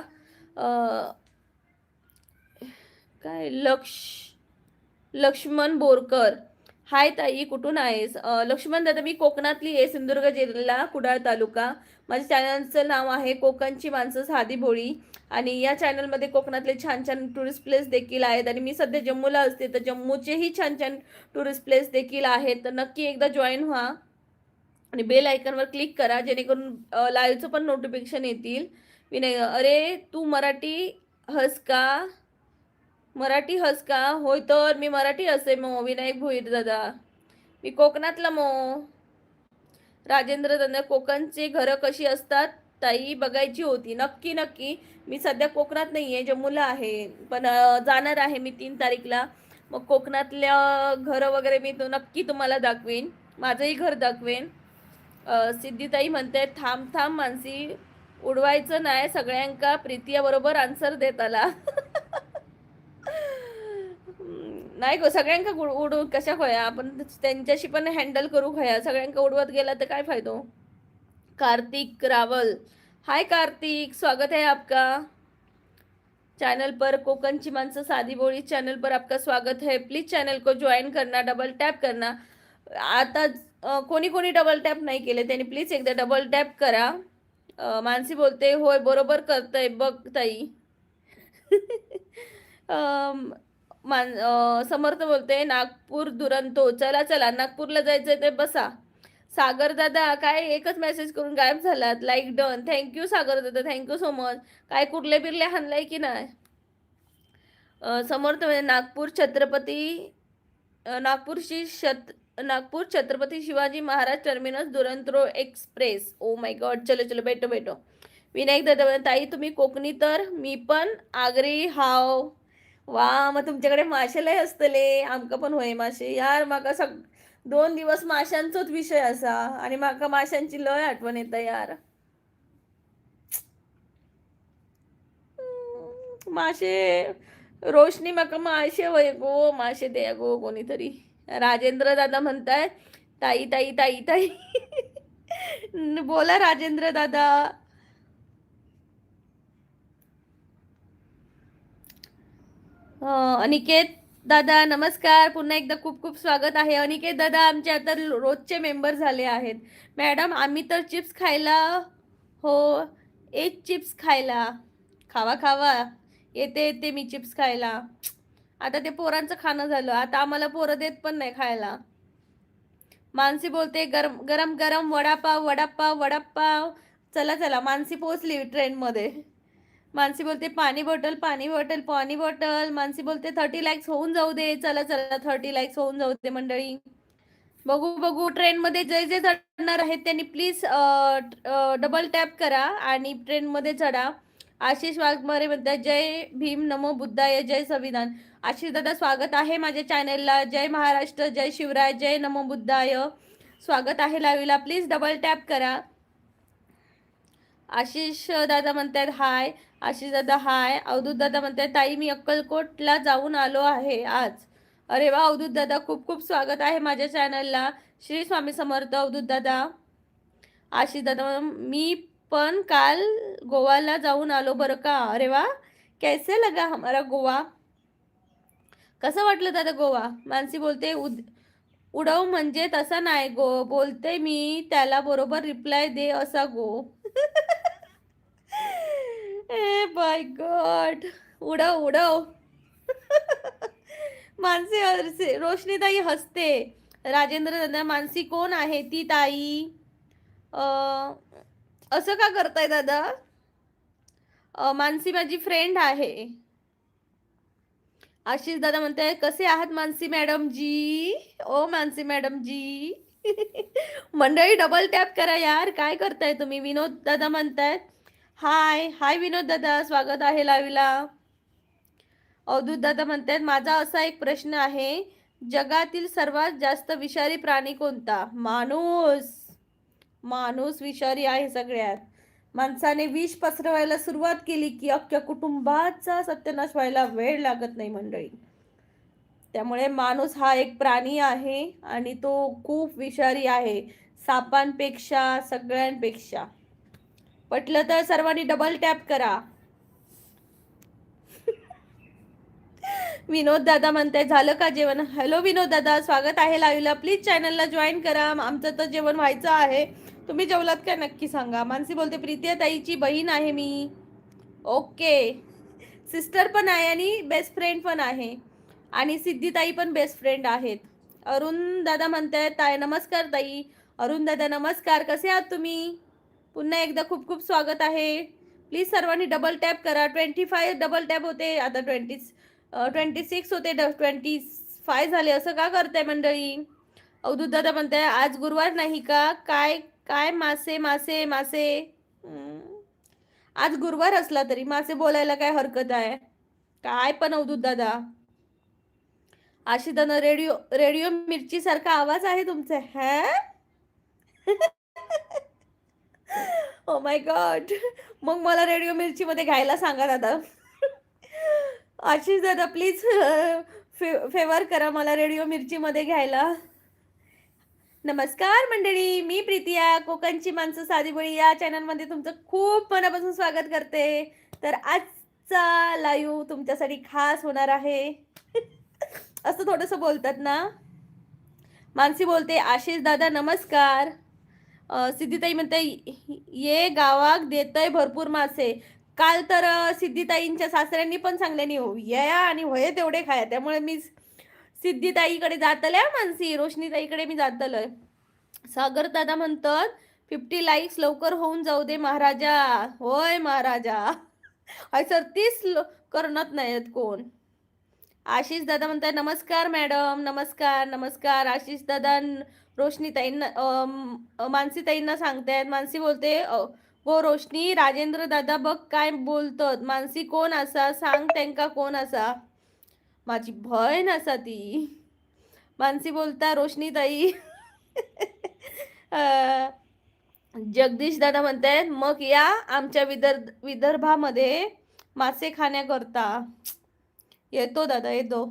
काय लक्ष्मण बोरकर, हाय ताई कुठून आहेस? लक्ष्मण दादा मी कोकणातली आहे, सिंधुदुर्ग जिल्हा, कुडाळ तालुका. माझ्या चॅनलचं नाव आहे कोकणची माणसं साधी भोळी आणि या चॅनलमध्ये कोकणातले छान छान टुरिस्ट प्लेस देखील आहेत. आणि मी सध्या जम्मूला असते तर जम्मूचेही छान छान टुरिस्ट प्लेस देखील आहेत. तर नक्की एकदा जॉईन व्हा आणि बेल आयकॉनवर क्लिक करा जेणेकरून लाईव्हचं पण नोटिफिकेशन येतील. विनय, अरे तू मराठी हस का? होय तर मी मराठी असे मो. विनायक भोईर दादा, मी कोकणातला मो. राजेंद्र दादा, कोकणचे घरं कशी असतात ताई? बघायची होती. नक्की. मी सध्या कोकणात नाही आहे, जम्मूला आहे, पण जाणार आहे मी 3 तारीखला. मग कोकणातल्या घरं वगैरे मी नक्की तुम्हाला दाखवेन, माझंही घर दाखवेन. सिद्धीताई म्हणते थांब मानसी, उडवायचं नाही सगळ्यांका. प्रीतिया बरोबर आन्सर देत आला. नाही गो, सगळ्यांका उडू कशा खोया आपण, त्यांच्याशी पण हँडल करू खया. सगळ्यांका उडवत गेला तर काय फायदो. कार्तिक रावल, हाय कार्तिक, स्वागत है आपका चैनल पर. कोकणची माणसं साधी बोली चैनल पर आपका स्वागत है. प्लीज चैनल को ज्वाइन करना, डबल टॅप करना. आता कोणी डबल टॅप नाही केले त्यांनी प्लीज एकदा डबल टॅप करा. मानसी बोलते होय बरोबर करतय बघ ताई. समर्थ बोलते नागपूर दुरंतो. चला नागपूरला जायचंय ते बसा. सागर दादा काय एकच मेसेज करून गायब झालात. Like done. थँक्यू सागर दादा, थँक्यू सो मच. काय कुर्ले बिरले हाणलाय की नाही? समर्थ म्हणजे Nagpur Chhatrapati Shivaji Maharaj terminus Duronto express. Oh my God, चलो बैठो. विनायक दादा ताई तुम्ही कोकणी तर मी पण आगरी हाव. वा, मग तुमच्याकडे माशे लय असतले. आमका पण होय माशे यार. माका 2 दिवस माशांचोच विषय असा आणि माका माशांची लय आठवण येतं यार. माशे रोशनी माका माशे होय गो, माशे द्या गो कोणीतरी. राजेंद्र दादा म्हणताय ताई ताई ताई ताई. बोला राजेंद्र दादा. अनिकेत दादा नमस्कार. पुन्हा एकदा खूप खूप स्वागत आहे. अनिकेत दादा आमचे आता रोजचे मेंबर झाले आहेत. मॅडम आम्ही तर चिप्स खायला हो, एक चिप्स खायला. खावा खावा, येते येते मी चिप्स खायला. आता ते पोरांचं खाणं झालं, आता आम्हाला पोरं देत पण नाही खायला. मानसी बोलते गरम गरम गरम वडापाव वडापाव वडापाव. चला चला, मानसी पोहोचली ट्रेनमध्ये. मानसी बोलते पाणी बॉटल पाणी बॉटल पाणी बॉटल. मानसी बोलते 30 लाईक्स होऊन जाऊ दे. चला चला, 30 लाईक्स होऊन जाऊ दे मंडळी. बघू बघू, ट्रेनमध्ये जे जे चढणार आहेत त्यांनी प्लीज डबल टॅप करा आणि ट्रेनमध्ये चढा. आशिष वाघमारे म्हणतात जय भीम नमो बुद्धाय जय संविधान. आशिष दादा स्वागत आहे माझ्या चॅनलला. जय महाराष्ट्र जय शिवराय जय नमो बुद्धाय. स्वागत आहे लाईव्हला. प्लीज डबल टॅप करा. आशिष दादा म्हणतात हाय. आशिष दादा हाय. अवधूत दादा म्हणतात ताई मी अक्कलकोटला जाऊन आलो आहे आज. अरे वा अवधूत दादा, खूप खूप स्वागत आहे माझ्या चॅनलला. श्री स्वामी समर्थ अवधूत दादा. आशिष दादा मी पण काल गोवाला जाऊन आलो बरं का. अरे वा, कैसे लगा हमारा गोवा. कसं वाटलं दादा गोवा. मानसी बोलते उडव म्हणजे तसा नाही गो. बोलते मी त्याला बरोबर रिप्लाय दे असा गो. ए बाय गॉड, उडव उडव. मानसी रोशनी ताई हसते. राजेंद्र दादा मानसी कोण आहे ती ताई. असं का करताय दादा. मानसी माझी फ्रेंड आहे. आशिष दादा म्हणते कसे आहात मानसी मॅडम जी. ओ मानसी मॅडम जी. मंडळी डबल टॅप करा यार, काय करताय तुम्ही. विनोद दादा म्हणतायत हाय हाय. विनोद दादा स्वागत आहे लाईव्हला. अवधूत दादा म्हणतात माझा असा एक प्रश्न आहे, जगातील सर्वात जास्त विषारी प्राणी कोणता. माणूस. माणूस विषारी आहे सगळ्यात. माणसाने विष पसरवायला सुरुवात केली की अख्ख्या कुटुंबाचा सत्यानाश व्हायला वेळ लागत नाही मंडळी. त्यामुळे माणूस हा एक प्राणी आहे आणि तो खूप विषारी आहे, सापांपेक्षा सगळ्यांपेक्षा. पटलं तर सर्वांनी डबल टॅप करा. विनोद दादा म्हणताय झालं का जेवण. हॅलो विनोद दादा, स्वागत आहे लाईव्हला. प्लीज चॅनलला जॉईन करा. आमचं तर जेवण व्हायचं आहे. तुम्ही जेवलात काय नक्की सांगा. मानसी बोलते प्रीतिया ताईची बहीण आहे मी. ओके, सिस्टर पण आहे आणि बेस्ट फ्रेंड पण आहे. आणि सिद्धी ताई पण बेस्ट फ्रेंड आहेत. अरुण दादा म्हणताय ताई नमस्कार ताई. अरुण दादा नमस्कार, कसे आहात तुम्ही. पुन्हा एकदा खूप खूप स्वागत आहे. प्लीज सर्वांनी डबल टॅप करा. 25 डबल टॅप होते, आता 26 होते, 25 झाले. असं का करताय मंडळी. अवधूत दादा म्हणताय आज गुरुवार नाही का. काय काय मासे मासे मासे. आज गुरुवार असला तरी मासे बोलायला काय हरकत आहे. काय पण अवधूत दादा. आशिदाना रेडिओ रेडिओ मिरची सारखा आवाज आहे तुमचा. हॅ. Oh my God. मग मला रेडिओ मिरची मध्ये घ्यायला सांगा दादा. आशिष दादा प्लीज फेवर करा मला रेडिओ मिरची मध्ये घ्यायला. नमस्कार मंडळी, मी प्रीतिया कोकणची माणसं साधी बळी या चॅनलमध्ये तुमचं खूप मनापासून स्वागत करते. तर आजचा लाईव्ह तुमच्यासाठी खास होणार आहे. असं थोडंसं बोलतात ना. मानसी बोलते आशिष दादा नमस्कार. सिद्धीताई म्हणते ये गावात देतय भरपूर मासे. काल तर सिद्धीताईंच्या सासऱ्यांनी पण सांगल्यानी हो या आणि होय तेवढे खाया. त्यामुळे मी सिद्धीताईकडे जातलय. मानसी रोशनीताईकडे मी जातलय. सागर दादा म्हणतात 50 लाईक्स लवकर होऊन जाऊ दे महाराजा. होय महाराजा. हाय सर 30 करणार नाहीत कोण. आशिष दादा म्हणतात नमस्कार मॅडम. नमस्कार नमस्कार. आशिष दादा रोशनीताईंना मानसीताईंना सांगतायत. मानसी बोलते हो रोशनी राजेंद्र दादा बघ काय बोलतात. मानसी कोण असा सांग त्यांका कोण असा. माझी बहीण असा ती. मानसी बोलता रोशनी ताई. अं, जगदीश दादा म्हणतायत मग या आमच्या विदर्भामध्ये मासे खाण्याकरता. येतो दादा येतो.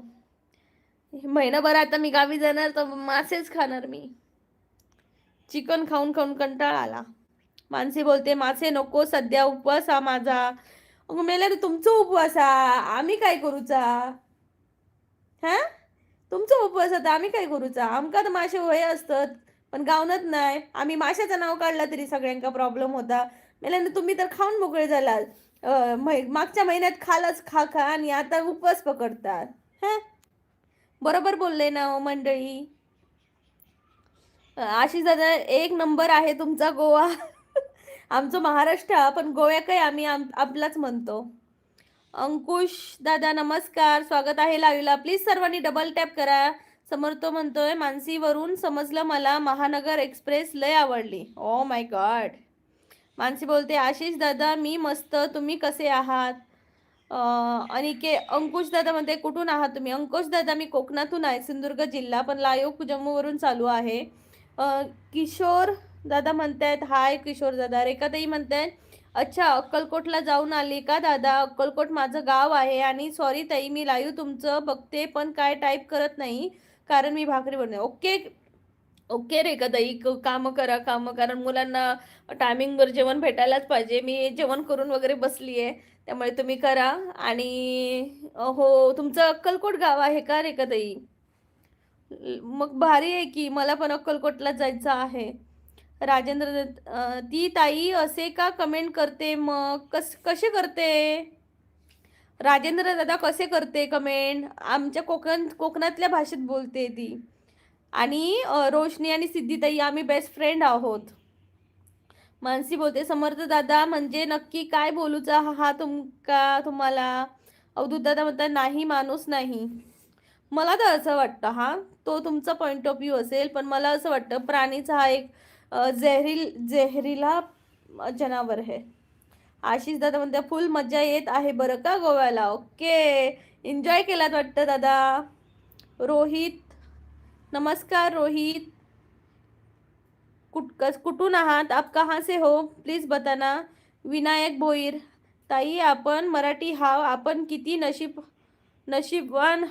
महिनाभर आता मी गावी जाणार तर मासेच खाणार मी. चिकन खाऊन खाऊन कंटाळा आला. मानसी बोलते मासे नको सध्या उपवास हा माझा. अगं मेला रे तुमचा उपवास हा आम्ही काय करूचा. हा तुमचा उपवास आता आम्ही काय करूचा. आमका तर मासे वय असतात पण गावनच नाही. आम्ही माशाचं नाव काढला तरी सगळ्यांका प्रॉब्लेम होता. मेला तुम्ही तर खाऊन मोकळे झालात. मागच्या महिन्यात खालच खा खा आणि आता उपवास पकडतात. हा बरोबर बोलले ना हो मंडळी. आशिष दादा एक नंबर आहे तुमचा गोवा. आमचं महाराष्ट्र पण गोव्या काय आम्ही आपलाच म्हणतो. अंकुश दादा नमस्कार स्वागत आहे लाईव्हला. प्लीज सर्वांनी डबल टॅप करा. समर्थ म्हणतोय मानसीवरून समजलं मला महानगर एक्सप्रेस लय आवडली. Oh my God. मानसी बोलते आशिष दादा मी मस्त तुम्ही कसे आहात. अंकुश दादा म्हणते कुठून आहात तुम्ही. अंकुश दादा मी कोकणातून आहे सिंधुदुर्ग जिल्हा पण लाईव्ह जम्मूवरून चालू आहे. किशोर दादा म्हणतायत हाय किशोर दादा. रेखाताई म्हणतायत अच्छा अक्कलकोटला जाऊन आली का दादा. अक्कलकोट माझं गाव आहे आणि सॉरी ताई मी लाईव्ह तुमचं बघते पण काय टाईप करत नाही कारण मी भाकरी बनते. ओके ओके रेखाताई कामं करा कामं कारण मुलांना टायमिंगवर जेवण भेटायलाच पाहिजे. मी जेवण करून वगैरे बसली आहे त्यामुळे तुम्ही करा. आणि हो तुमचं अक्कलकोट गाव आहे का रेखाताई. मग भारी आहे की मला पण अक्कलकोटला जायचं आहे. राजेंद्र ती ताई असे का कमेंट करते मग कसे करते. राजेंद्र दादा कसे करते कमेंट. आमच्या कोकणातल्या भाषेत बोलते ती. आणि रोशनी आणि सिद्धिताई आम्ही बेस्ट फ्रेंड आहोत. मानसी बोलते समर्थ दादा म्हणजे नक्की काय बोलूचा हा तुम्हाला. अवधूत दादा म्हणतात नाही माणूस नाही. मला तर असं वाटतं हा तो तुमचा पॉइंट ऑफ व्ह्यू असेल पण मला असं वाटतं प्राणीचा हा एक जहरीला जनावर आहे. आशिष दादा म्हणते फुल मजा येत आहे बरं का गोव्याला. ओके एन्जॉय केलात वाटतं दादा. रोहित नमस्कार रोहित. कुठून आहात आप कहाँ से हो प्लीज बताना. विनायक भोईर ताई आपण मराठी हाव आपण किती नशीबवान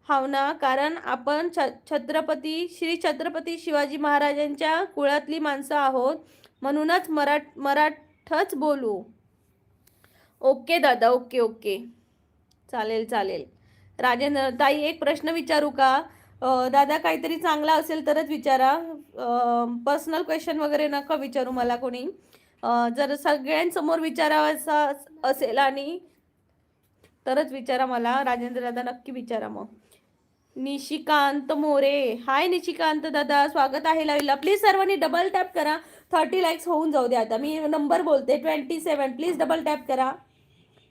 हाव ना कारण आपण श्री छत्रपती शिवाजी महाराजांच्या कुळातली माणसं आहोत म्हणूनच मराठच बोलू. ओके दादा ओके ओके चालेल चालेल. राजेंद्र ताई एक प्रश्न विचारू का. दादा काहीतरी चांगला असेल तरच विचारा. पर्सनल क्वेश्चन वगैरे नका विचारू मला कोणी. जर सगळ्यांसमोर विचारायचा असेल आणि तरच विचारा मला. राजेंद्र दादा नक्की विचारा मग. निशिकांत मोरे हाय निशिकांत दादा स्वागत आहे लाईव्हला. प्लीज सर्वांनी डबल टॅप करा. 30 लाईक्स होऊन जाऊ दे. आता मी नंबर बोलते 27. प्लीज डबल टॅप करा.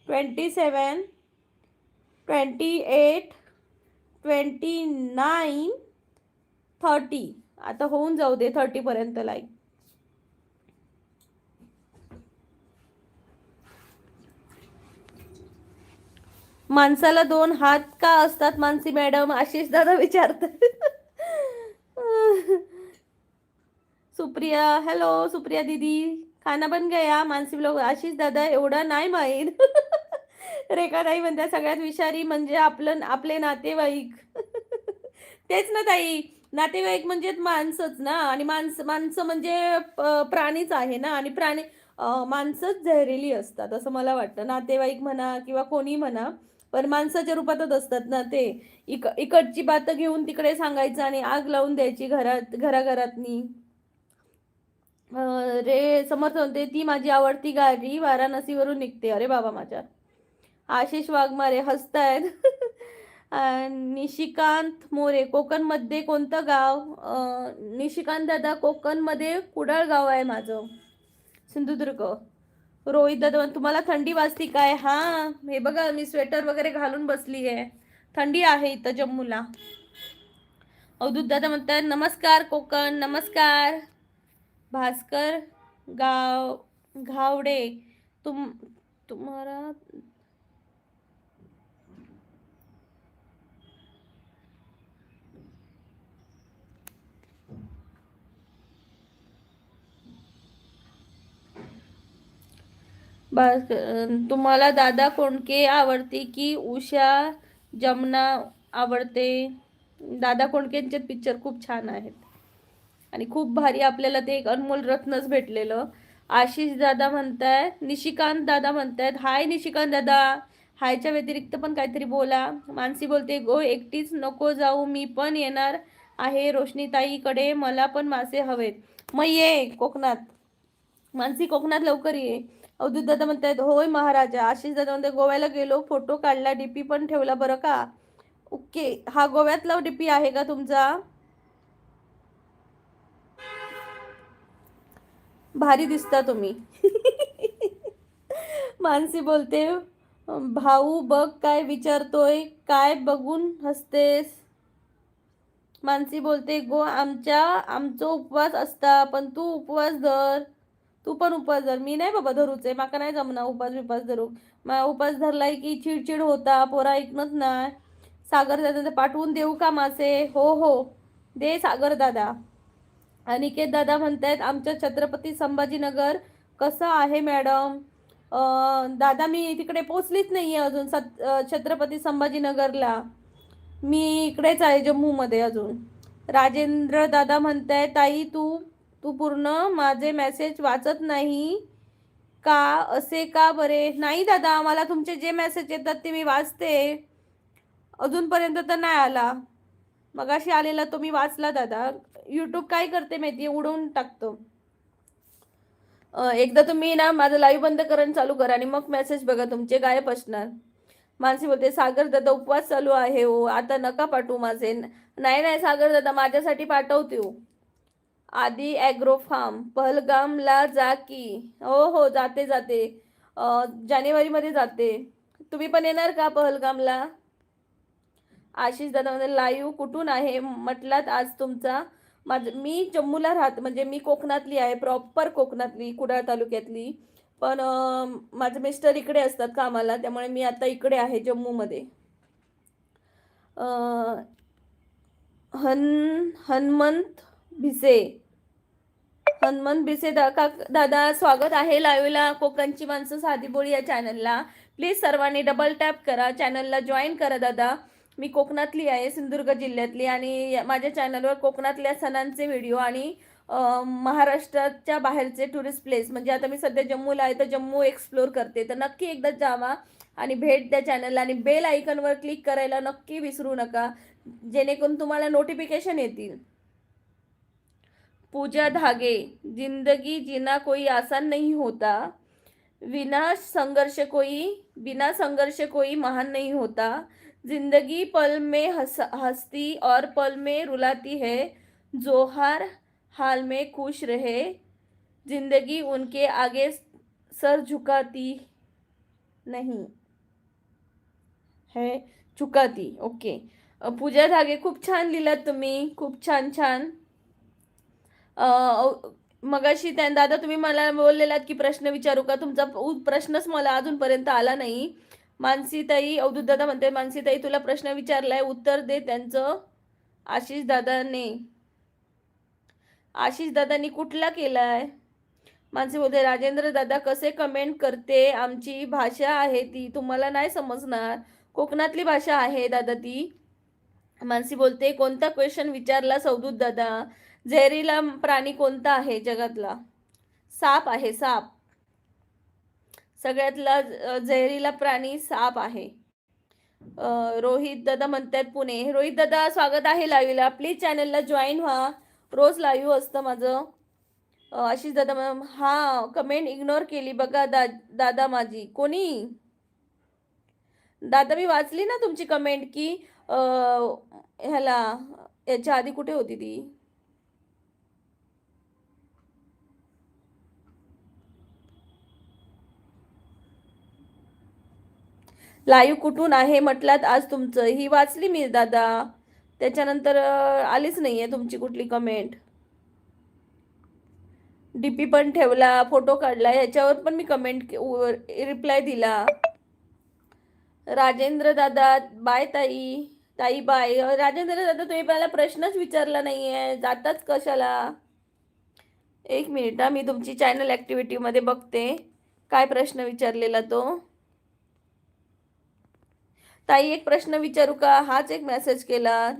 27 28 29 30. आता होऊन जाऊ दे 30 पर्यंत लाईक. माणसाला 2 हात का असतात मानसी मॅडम आशिष दादा विचारतात. सुप्रिया हॅलो सुप्रिया दीदी खाना बन गया. मानसी ब्लॉग आशिष दादा एवढा नाही माहीत. रेखा ताई म्हणते सगळ्यात विषारी म्हणजे आपले नातेवाईक. तेच ना ताई नातेवाईक म्हणजे माणसंच ना. आणि माणसं म्हणजे प्राणीच आहे ना. आणि माणसंच जहरेली असतात असं मला वाटतं. नातेवाईक म्हणा किंवा कोणी म्हणा पण माणसाच्या रूपातच असतात ना ते. इकडची बात घेऊन तिकडे सांगायचं आणि आग लावून द्यायची घराघरातनी. रे समर्थ म्हणते ती माझी आवडती गाडी वाराणसीवरून निघते. अरे बाबा माझ्या. आशिष वाघमारे हसतायत. निशिकांत मोरे कोकणमध्ये कोणतं गाव. निशिकांत दादा कोकणमध्ये कुडाळ गाव आहे माझं सिंधुदुर्ग. रोहित दादा तुम्हाला थंडी वाजती काय. हा हे बघा मी स्वेटर वगैरे घालून बसली आहे. थंडी आहे इथं जम्मूला. अवधूत दादा म्हणतात नमस्कार कोकण नमस्कार. भास्कर घावडे तुम्हारा बस तुम्हाला दादा कोंडके आवडते की उषा जमना आवडते? दादा कोंडकेंचे पिक्चर खूप छान आहेत आणि खूप भारी आपल्याला ते एक अनमोल रत्नच भेटलेलं. आशिष दादा म्हणतायत, निशिकांत दादा म्हणतायत, हाय निशिकांत दादा. हायच्या व्यतिरिक्त पण काहीतरी बोला. मानसी बोलते गो एकटीच नको जाऊ, मी पण येणार आहे रोशनीताईकडे, मला पण मासे हवेत. मग ये कोकणात. मानसी कोकणात लवकर ये. अवधूत दादा म्हणतायत होय महाराजा. आशिष दादा म्हणते गोव्याला गेलो, फोटो काढला, डीपी पण ठेवला बरं का. ओके, हा गोव्यातला डीपी आहे का तुमचा? भारी दिसता तुम्ही. मानसी बोलते भाऊ बघ काय विचारतोय, काय बघून हसतेस? मानसी बोलते गो आमचो उपवास असता, पण तू उपवास धर. तू पण उपवास धर. मी नाही बाबा धरूचे, माका नाही जमना उपास धरू. मा उपास धरलाय की चिडचिड होता, पोरा ऐकणत नाही. सागर दादा पाठवून देऊ का मासे? हो हो दे सागर दादा. अनिकेत दादा म्हणतायत आमच्या छत्रपती संभाजीनगर कसं आहे मॅडम? दादा मी तिकडे पोचलीच नाही आहे अजून छत्रपती संभाजीनगरला. मी इकडेच आहे जम्मूमध्ये अजून. राजेंद्र दादा म्हणताय ताई तू तू पूर्ण माझे मेसेज वाचत नाही का? असे का बरे? नाही दादा, मला तुमचे जे मेसेज येतात ते मी वाचते. अजूनपर्यंत तर नाही आला. मगाशी आलेला तो मी वाचला दादा. यूट्यूब काय करते माहिती, उडवून टाकतो. एकदा तुम्ही ना माझं लाईव्ह बंद करून चालू करा आणि मग मेसेज बघा, तुमचे गायब असणार. मानसी बोलते सागर दादा उपवास चालू आहे हो, आता नका पाठवू माझे. नाही नाही सागर दादा माझ्यासाठी पाठवते हो. आधी ॲग्रो फार्म पहलगामला जा की. हो हो जाते जाते, जानेवारीमध्ये जाते. तुम्ही पण येणार का पहलगामला? आशिष दादा म्हणजे लाईव्ह कुठून आहे म्हटलात आज तुमचा? मी जम्मूला राहते, म्हणजे मी कोकणातली आहे, प्रॉपर कोकणातली, कुडाळ तालुक्यातली. पण माझे मिस्टर इकडे असतात कामाला, त्यामुळे मी आता इकडे आहे जम्मूमध्ये. हनुमंत भिसे. हनुमंत भिसे दादा स्वागत आहे लाईव्हला कोकणची माणसं साधी बोळी या चॅनलला. प्लीज सर्वांनी डबल टॅप करा, चॅनलला जॉईन करा दादा. मी कोकणातली आहे, सिंधुदुर्ग जिल्ह्यातली, आणि माझ्या चॅनलवर कोकणातल्या सणांचे व्हिडिओ आणि महाराष्ट्राच्या बाहेरचे टुरिस्ट प्लेस, म्हणजे आता मी सध्या जम्मूला आहे तर जम्मू एक्सप्लोर करते, तर नक्की एकदा जावा आणि भेट द्या चॅनलला, आणि बेल आयकॉनवर क्लिक करायला नक्की विसरू नका, जेणेकरून तुम्हाला नोटिफिकेशन येतील. पूजा धागे जिंदगी जीना कोई आसान नहीं होता, बिना संघर्ष कोई महान नहीं होता, जिंदगी पल में हंसती और पल में रुलाती है, जो हर हाल में खुश रहे, जिंदगी उनके आगे सर झुकाती नहीं है, झुकाती. ओके, पूजा धागे खूप छान लिहिलात तुम्ही, खूप छान छान. मगाशी त्या दादा तुम्ही मला बोललेलात की प्रश्न विचारू का, तुमचा प्रश्नच मला अजूनपर्यंत आला नाही. मानसीताई, अवधूत दादा म्हणते मानसीताई तुला प्रश्न विचारलाय, उत्तर दे त्यांचं. आशिष दादांनी कुठला केलाय? मानसी बोलते राजेंद्र दादा कसे कमेंट करते, आमची भाषा आहे ती तुम्हाला नाही समजणार, कोकणातली भाषा आहे दादा ती. मानसी बोलते कोणता क्वेश्चन विचारला अवधूत दादा? जहरीला प्राणी कोणता आहे जगातला? साप आहे, साप. सगळ्यातला जहरीला प्राणी साप आहे. रोहित दादा म्हणतात पुणे. रोहित दादा स्वागत आहे लाईव्हला, प्लीज चॅनलला जॉईन व्हा, रोज लाईव्ह असतं माझं. आशिष दादा हा कमेंट इग्नोर केली बघा दादा माझी. कोणी? दादा मी वाचली ना तुमची कमेंट की ह्याला, याच्या आधी कुठे होती ती? लाईव्ह कुठून आहे म्हटलात आज तुमचं, ही वाचली मी दादा, त्याच्यानंतर आलीच नाहीये तुमची कुठली कमेंट. डीपी पण ठेवला, फोटो काढला, ह्याच्यावर पण मी कमेंट रिप्लाय दिला. राजेंद्र दादा बाय ताई, ताई बाय. राजेंद्र दादा तुम्ही मला प्रश्नच विचारला नाहीये, जाताच कशाला? एक मिनिट मी तुमची चॅनल ॲक्टिव्हिटीमध्ये बघते काय प्रश्न विचारलेला तो? ताई एक प्रश्न विचारू का? हाच एक मेसेज केला.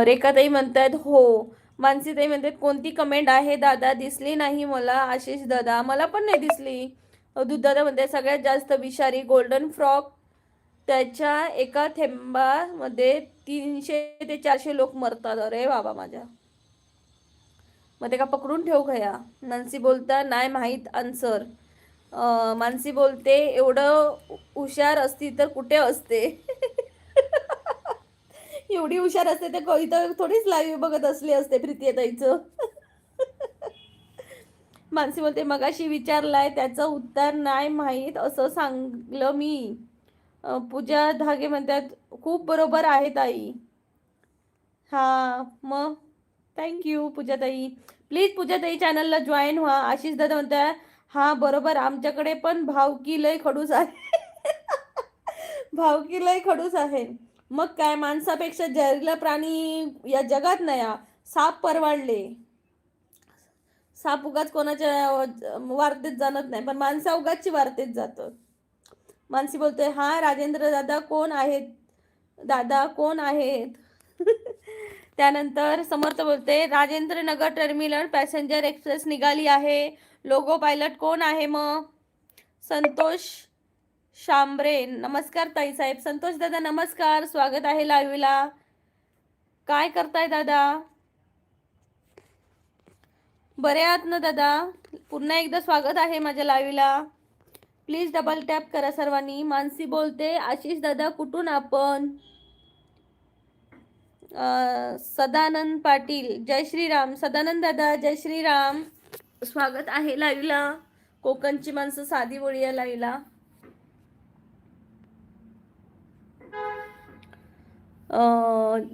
रेखाताई म्हणतात हो. मानसीताई म्हणतात कोणती कमेंट आहे दादा? दिसली नाही मला. आशिष दादा मला पण नाही दिसली. दूध दादा म्हणतात सगळ्यात जास्त विषारी गोल्डन फ्रॉक, त्याच्या एका थेंबामध्ये 300 ते 400 लोक मरतात. अरे बाबा माझ्या, मग ते का पकडून ठेव खया. मानसी बोलता नाही माहीत आन्सर. मानसी बोलते एवढं हुशार असती तर कुठे असते. एवढी हुशार असते तर इथं थोडीच लाईव्ह बघत असली असते प्रीतीताईचं. मानसी बोलते मगाशी विचारलाय त्याचं उत्तर नाही माहीत असं सांगलं मी. पूजा धागे म्हणतात खूप बरोबर आहे ताई. हा मग थँक्यू पूजाताई. प्लीज पूजाताई चॅनलला जॉईन व्हा. आशिष दादा म्हणतात हा बरोबर, आमच्याकडे पण भावकी लय खडूस आहे. भावकी लय खडूस आहे. मग काय, माणसापेक्षा जहरीला प्राणी या जगात नाही. साप परवाडले. साप उगाच कोणाच्या वार्तेत जाणत नाही, पण माणसा उगाचची वार्तेत जातं. मानसी बोलते हा राजेंद्र दादा कोण आहेत? दादा कोण आहेत? त्यानंतर समर्थ बोलते Rajendra Nagar terminal passenger express निघाली आहे. लोगो पायलट कोण आहे मग? संतोष शांबरे नमस्कार ताई साहेब. संतोष दादा नमस्कार, स्वागत आहे लाईव्हला. काय करताय दादा? बरे आहात ना दादा? पुन्हा एकदा स्वागत आहे माझ्या लाईव्हला. प्लीज डबल टॅप करा सर्वांनी. मानसी बोलते आशिष दादा कुठून आपण? सदानंद पाटील जय श्रीराम. सदानंद दादा जय श्रीराम, स्वागत आहे लाईव्हला. कोकणची माणसं साधी बोळी या लाईव्हला.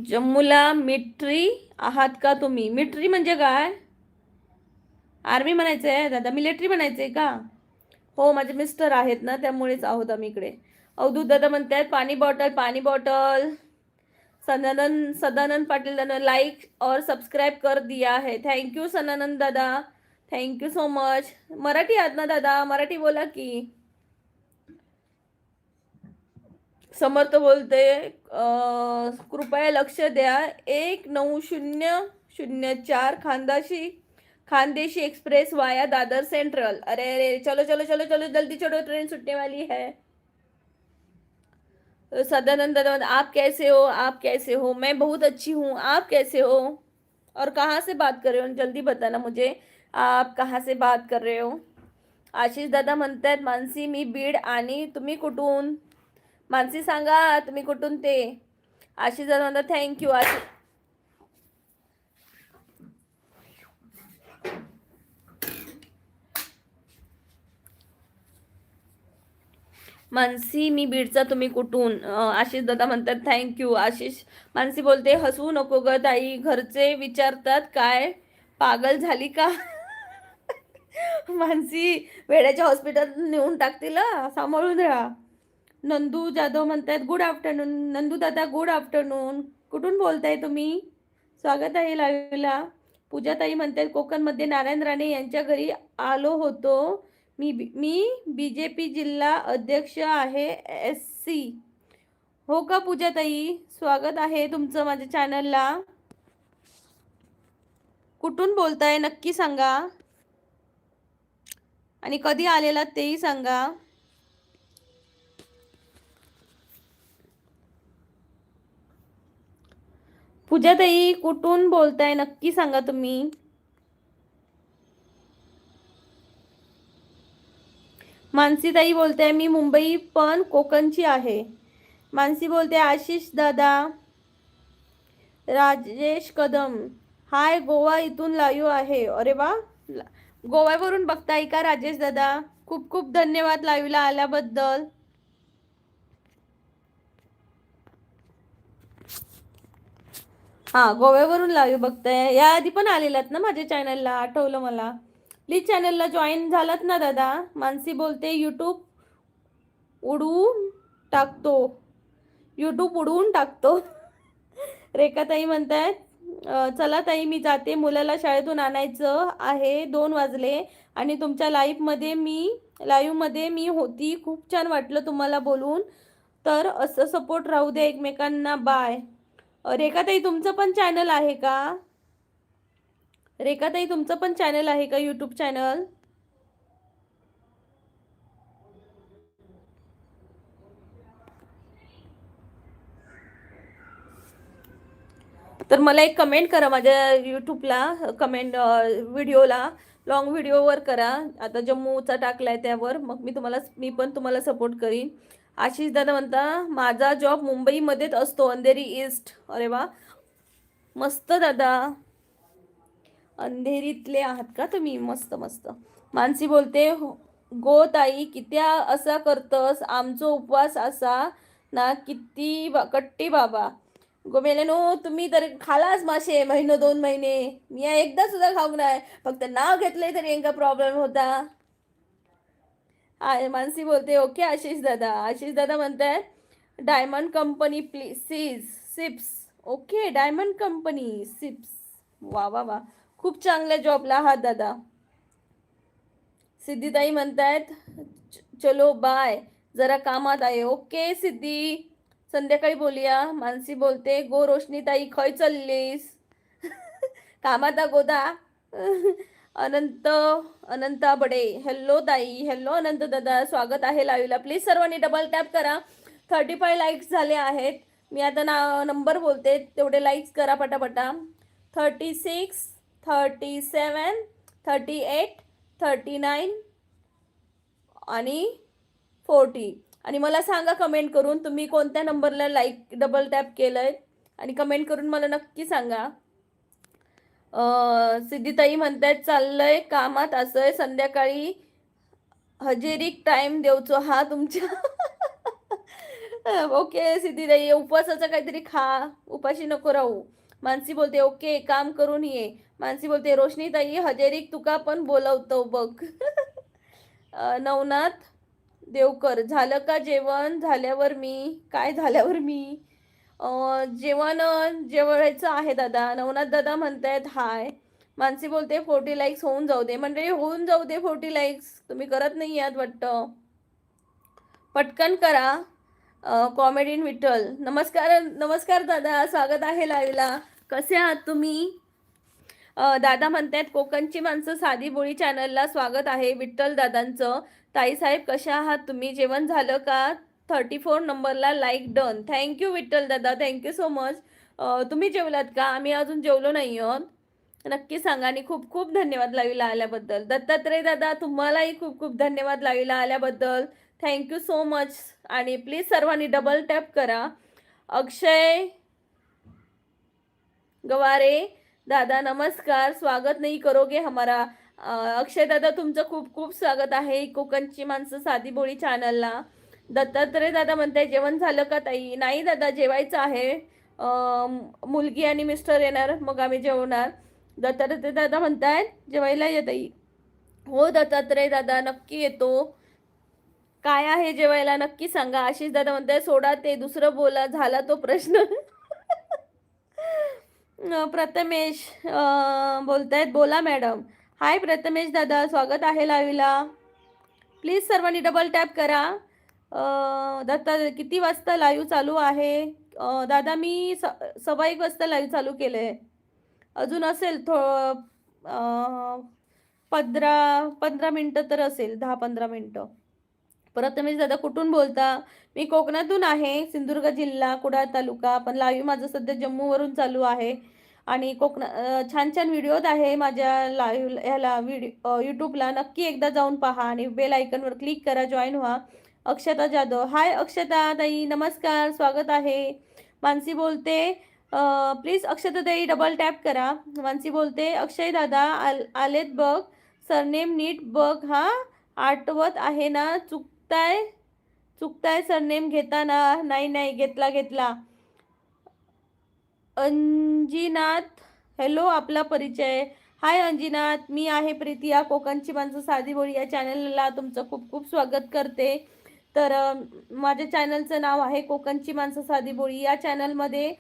जम्मूला मिलिटरी आहात का तुम्ही? मिलिटरी म्हणजे काय? आर्मी म्हणायचं आहे दादा? मिलिटरी म्हणायचं आहे का? हो माझे मिस्टर आहेत ना, त्यामुळेच आहोत आम्ही इकडे. अवधूत दादा म्हणतात पाणी बॉटल पाणी बॉटल. सदानंद पाटिल दादा लाइक और सब्सक्राइब कर दिया है. थैंक यू सदानंद दादा, thank you so much. Marathi आहात ना दादा? मराठी बोला की. समर्थ बोलते कृपया लक्ष द्या. 1904 खानदेशी एक्सप्रेस वाया दादर सेंट्रल. अरे अरे चलो चलो चलो चलो जल्दी चलो, ट्रेन छूटने वाली है. सदानंद दादा आप कैसे हो? आप कैसे हो? मैं बहुत अच्छी हूँ, आप कैसे हो? और कहाँ से बात कर रहे हो? जल्दी बताना मुझे, आप कहाँ से बात कर रहे हो? आशिष दादा म्हणतात मानसी मी बीड आणि तुम्ही कुठून? मानसी सांगा तुम्ही कुठून ते. आशिष दादा म्हणतात थँक्यू. मानसी मी बीडचा, तुम्ही कुठून? आशिष दादा म्हणतात थँक्यू. आशिष मानसी बोलते हसवू नको ग ताई, घरचे विचारतात काय पागल झाली का? मानसी वेड्याच्या हॉस्पिटल नेऊन टाकतील, सांभाळून राहा. नंदू जाधव म्हणतात गुड आफ्टरनून. नंदू दादा गुड आफ्टरनून. कुठून बोलताय तुम्ही? स्वागत आहे लाईव्हला. पूजाताई म्हणतात कोकणमध्ये नारायण राणे यांच्या घरी आलो होतो. मी BJP जिल्हा अध्यक्ष आहे SC. हो का पूजाताई? स्वागत आहे तुमचं माझ्या चॅनलला. कुठून बोलताय नक्की सांगा, आणि कधी आलेला तेही सांगा. पूजाताई कुठून बोलताय नक्की सांगा तुम्ही. मानसीताई बोलते मी मुंबई पण कोकणची आहे. मानसी बोलते आशिष दादा. राजेश कदम हाय गोवा इथून लाईव्ह आहे. अरे वा, गोव्यावरून बघताय का राजेश दादा? खूप खूप धन्यवाद लाईव्हला आल्याबद्दल. हां, गोव्यावरून लाईव्ह बघताय. या आधी पण आलेलात ना माझ्या चॅनलला, आठवलं मला. प्लीज चॅनलला जॉईन झालात ना दादा. मानसी बोलते यूट्यूब उडवून टाकतो. यूट्यूब उडवून टाकतो. रेखाताई म्हणतायत चला ताई मी जाते, मुलाला शाळेतून आणायचं आहे, 2 वाजले आणि तुमच्या लाईव्हमध्ये मी होती. खूप छान वाटलं तुम्हाला बोलून. तर असं सपोर्ट राहू दे एकमेकांना. बाय. रेखाताई तुमचं पण चॅनल आहे का? रेखाताई तुमचं पण चॅनल आहे का, यूट्यूब चॅनल? तर मला एक कमेंट करा माझ्या यूट्यूबला, कमेंट व्हिडिओला, लॉंग व्हिडिओवर करा. आता जम्मूचा टाकलाय त्यावर, मग मी पण तुम्हाला सपोर्ट करीन. आशिष दादा म्हणता माझा जॉब मुंबईमध्येच असतो, अंधेरी ईस्ट. अरे वा, मस्त दादा, अंधेरीतले आहात का तुम्ही? मस्त मस्त. मानसी बोलते गो ताई कित्या असा करतस, आमचो उपवास असा ना, किती कट्टी बाबा. गो मेल्यानो, तुम्ही तर खालाच मासे महिनो 2 महिने, मी एकदा सुद्धा खाऊ नाही, फक्त नाव घेतलंय तरी यांका प्रॉब्लेम होता. मानसी बोलते ओके आशिष दादा म्हणताय डायमंड कंपनी प्लीज सिप्स. ओके, डायमंड कंपनी सिप्स. वा वा वा, खूप चांगल्या जॉबला आहात दादा. सिद्धीताई म्हणतायत चलो बाय, जरा कामात आहे. ओके सिद्धी, संध्याकाळी बोलूया. मानसी बोलते गो रोशनी ताई खय चाललीस? कामात गोदा. अनंत अनंता बडे, हॅलो ताई. हॅलो अनंत दादा, स्वागत आहे लाईव्हला. प्लीज सर्वांनी डबल टॅप करा. 35 लाईक्स झाले आहेत. मी आता नंबर बोलते, तेवढे लाईक्स करा पटापटा. 36, 37, 38, 39 आणि 40. आणि मला सांगा कमेंट करून तुम्ही कोणत्या नंबरला डबल टॅप केलंय, आणि कमेंट करून मला नक्की सांगा. सिद्धीताई म्हणतायत चाललंय कामात, असंय संध्याकाळी हजेरीक टाइम देवचो हा तुमच्या. ओके सिद्धीताई, उपवासाचं काहीतरी खा, उपाशी नको राहू. मानसी बोलते ओके काम करून ये. मानसी बोलते रोशनी ताई हजेरीक तुका पण बोलवतो बघ. नवनाथ देवकर, झालं का जेवण? झाल्यावर मी जेवण जेवायचं आहे दादा. नवनाथ दादा म्हणतायत हाय. मानसी बोलते 40 लाईक्स होऊन जाऊ दे. मंडळी होऊन जाऊ दे 40 लाईक्स, तुम्ही करत नाही आहात वाटतं. पटकन करा. कॉमेडी इन विठ्ठल, नमस्कार दादा, स्वागत आहे लाईव्हला. कसे आहात तुम्ही? दादा म्हणतायत कोकणची माणसं साधी बोळी चॅनलला स्वागत आहे विठ्ठल दादांचं. ताईसाहेब कशा आहात तुम्ही? जेवण झालं का? 34 नंबरला लाईक डन. थँक्यू विठ्ठल दादा, थँक्यू सो मच. तुम्ही जेवलात का? आम्ही अजून जेवलो नाही आहोत. नक्की सांगा. आणि खूप खूप धन्यवाद लाईव्हला आल्याबद्दल. दत्तात्रय दादा तुम्हालाही खूप खूप धन्यवाद लाईव्हला आल्याबद्दल. Thank you so much. आणि प्लीज सर्वांनी डबल टॅप करा. अक्षय गवारे दादा नमस्कार, स्वागत नाही करोगे हमारा? अक्षय दादा तुमचं खूप खूप स्वागत आहे कोकणची माणसं साधी बोळी चॅनलला. दत्तात्रय दादा म्हणताय जेवण झालं का ताई? नाही दादा, जेवायचं आहे. मुलगी आणि मिस्टर येणार, मग आम्ही जेवणार. दत्तात्रय दादा म्हणतायत जेवायला ये ताई. हो दत्तात्रय दादा, नक्की येतो. काय आहे जेवायला नक्की सांगा. आशिष दादा म्हणताय सोडा ते, दुसरं बोला, झाला तो प्रश्न. प्रथमेश बोलतायत बोला मॅडम. हाय प्रथमेश दादा, स्वागत आहे लाईव्हला. प्लीज सर्वांनी डबल टॅप करा. दत्ता किती वाजता लाईव्ह चालू आहे? दादा मी 1:15 वाजता लाईव्ह चालू केलं आहे. अजून असेल 15 मिनटं तर असेल, 10-15 मिनटं. प्रथमेश दादा कुठून बोलता? मी कोकणातून आहे, सिंधुदुर्ग जिल्हा, कुडाळ तालुका. पण लाईव्ह माझं सध्या जम्मूवरून चालू आहे. आणि छान छान व्हिडिओज आहे माझ्या लाईव्ह ह्याला यूट्यूबला. नक्की एकदा जाऊन पहा आणि बेल आयकनवर क्लिक करा, जॉईन व्हा. अक्षता जाधव, हाय अक्षता ताई, नमस्कार, स्वागत आहे. मानसी बोलते प्लीज अक्षता ताई डबल टॅप करा. मानसी बोलते अक्षय दादा आलेत बघ, सरनेम नीट बघ हा, आठवत आहे ना? चुकताय सरनेम घेताना. नाही घेतला. अंजिनाथ, हॅलो, आपला परिचय. हाय अंजिनाथ, मी आहे प्रीतिया. कोकणची माणसं साधी बोली या चॅनलला तुमचं खूप खूप स्वागत करते. तर माझ्या चॅनलचं नाव आहे कोकणची माणसं साधी बोली. या चॅनलमध्ये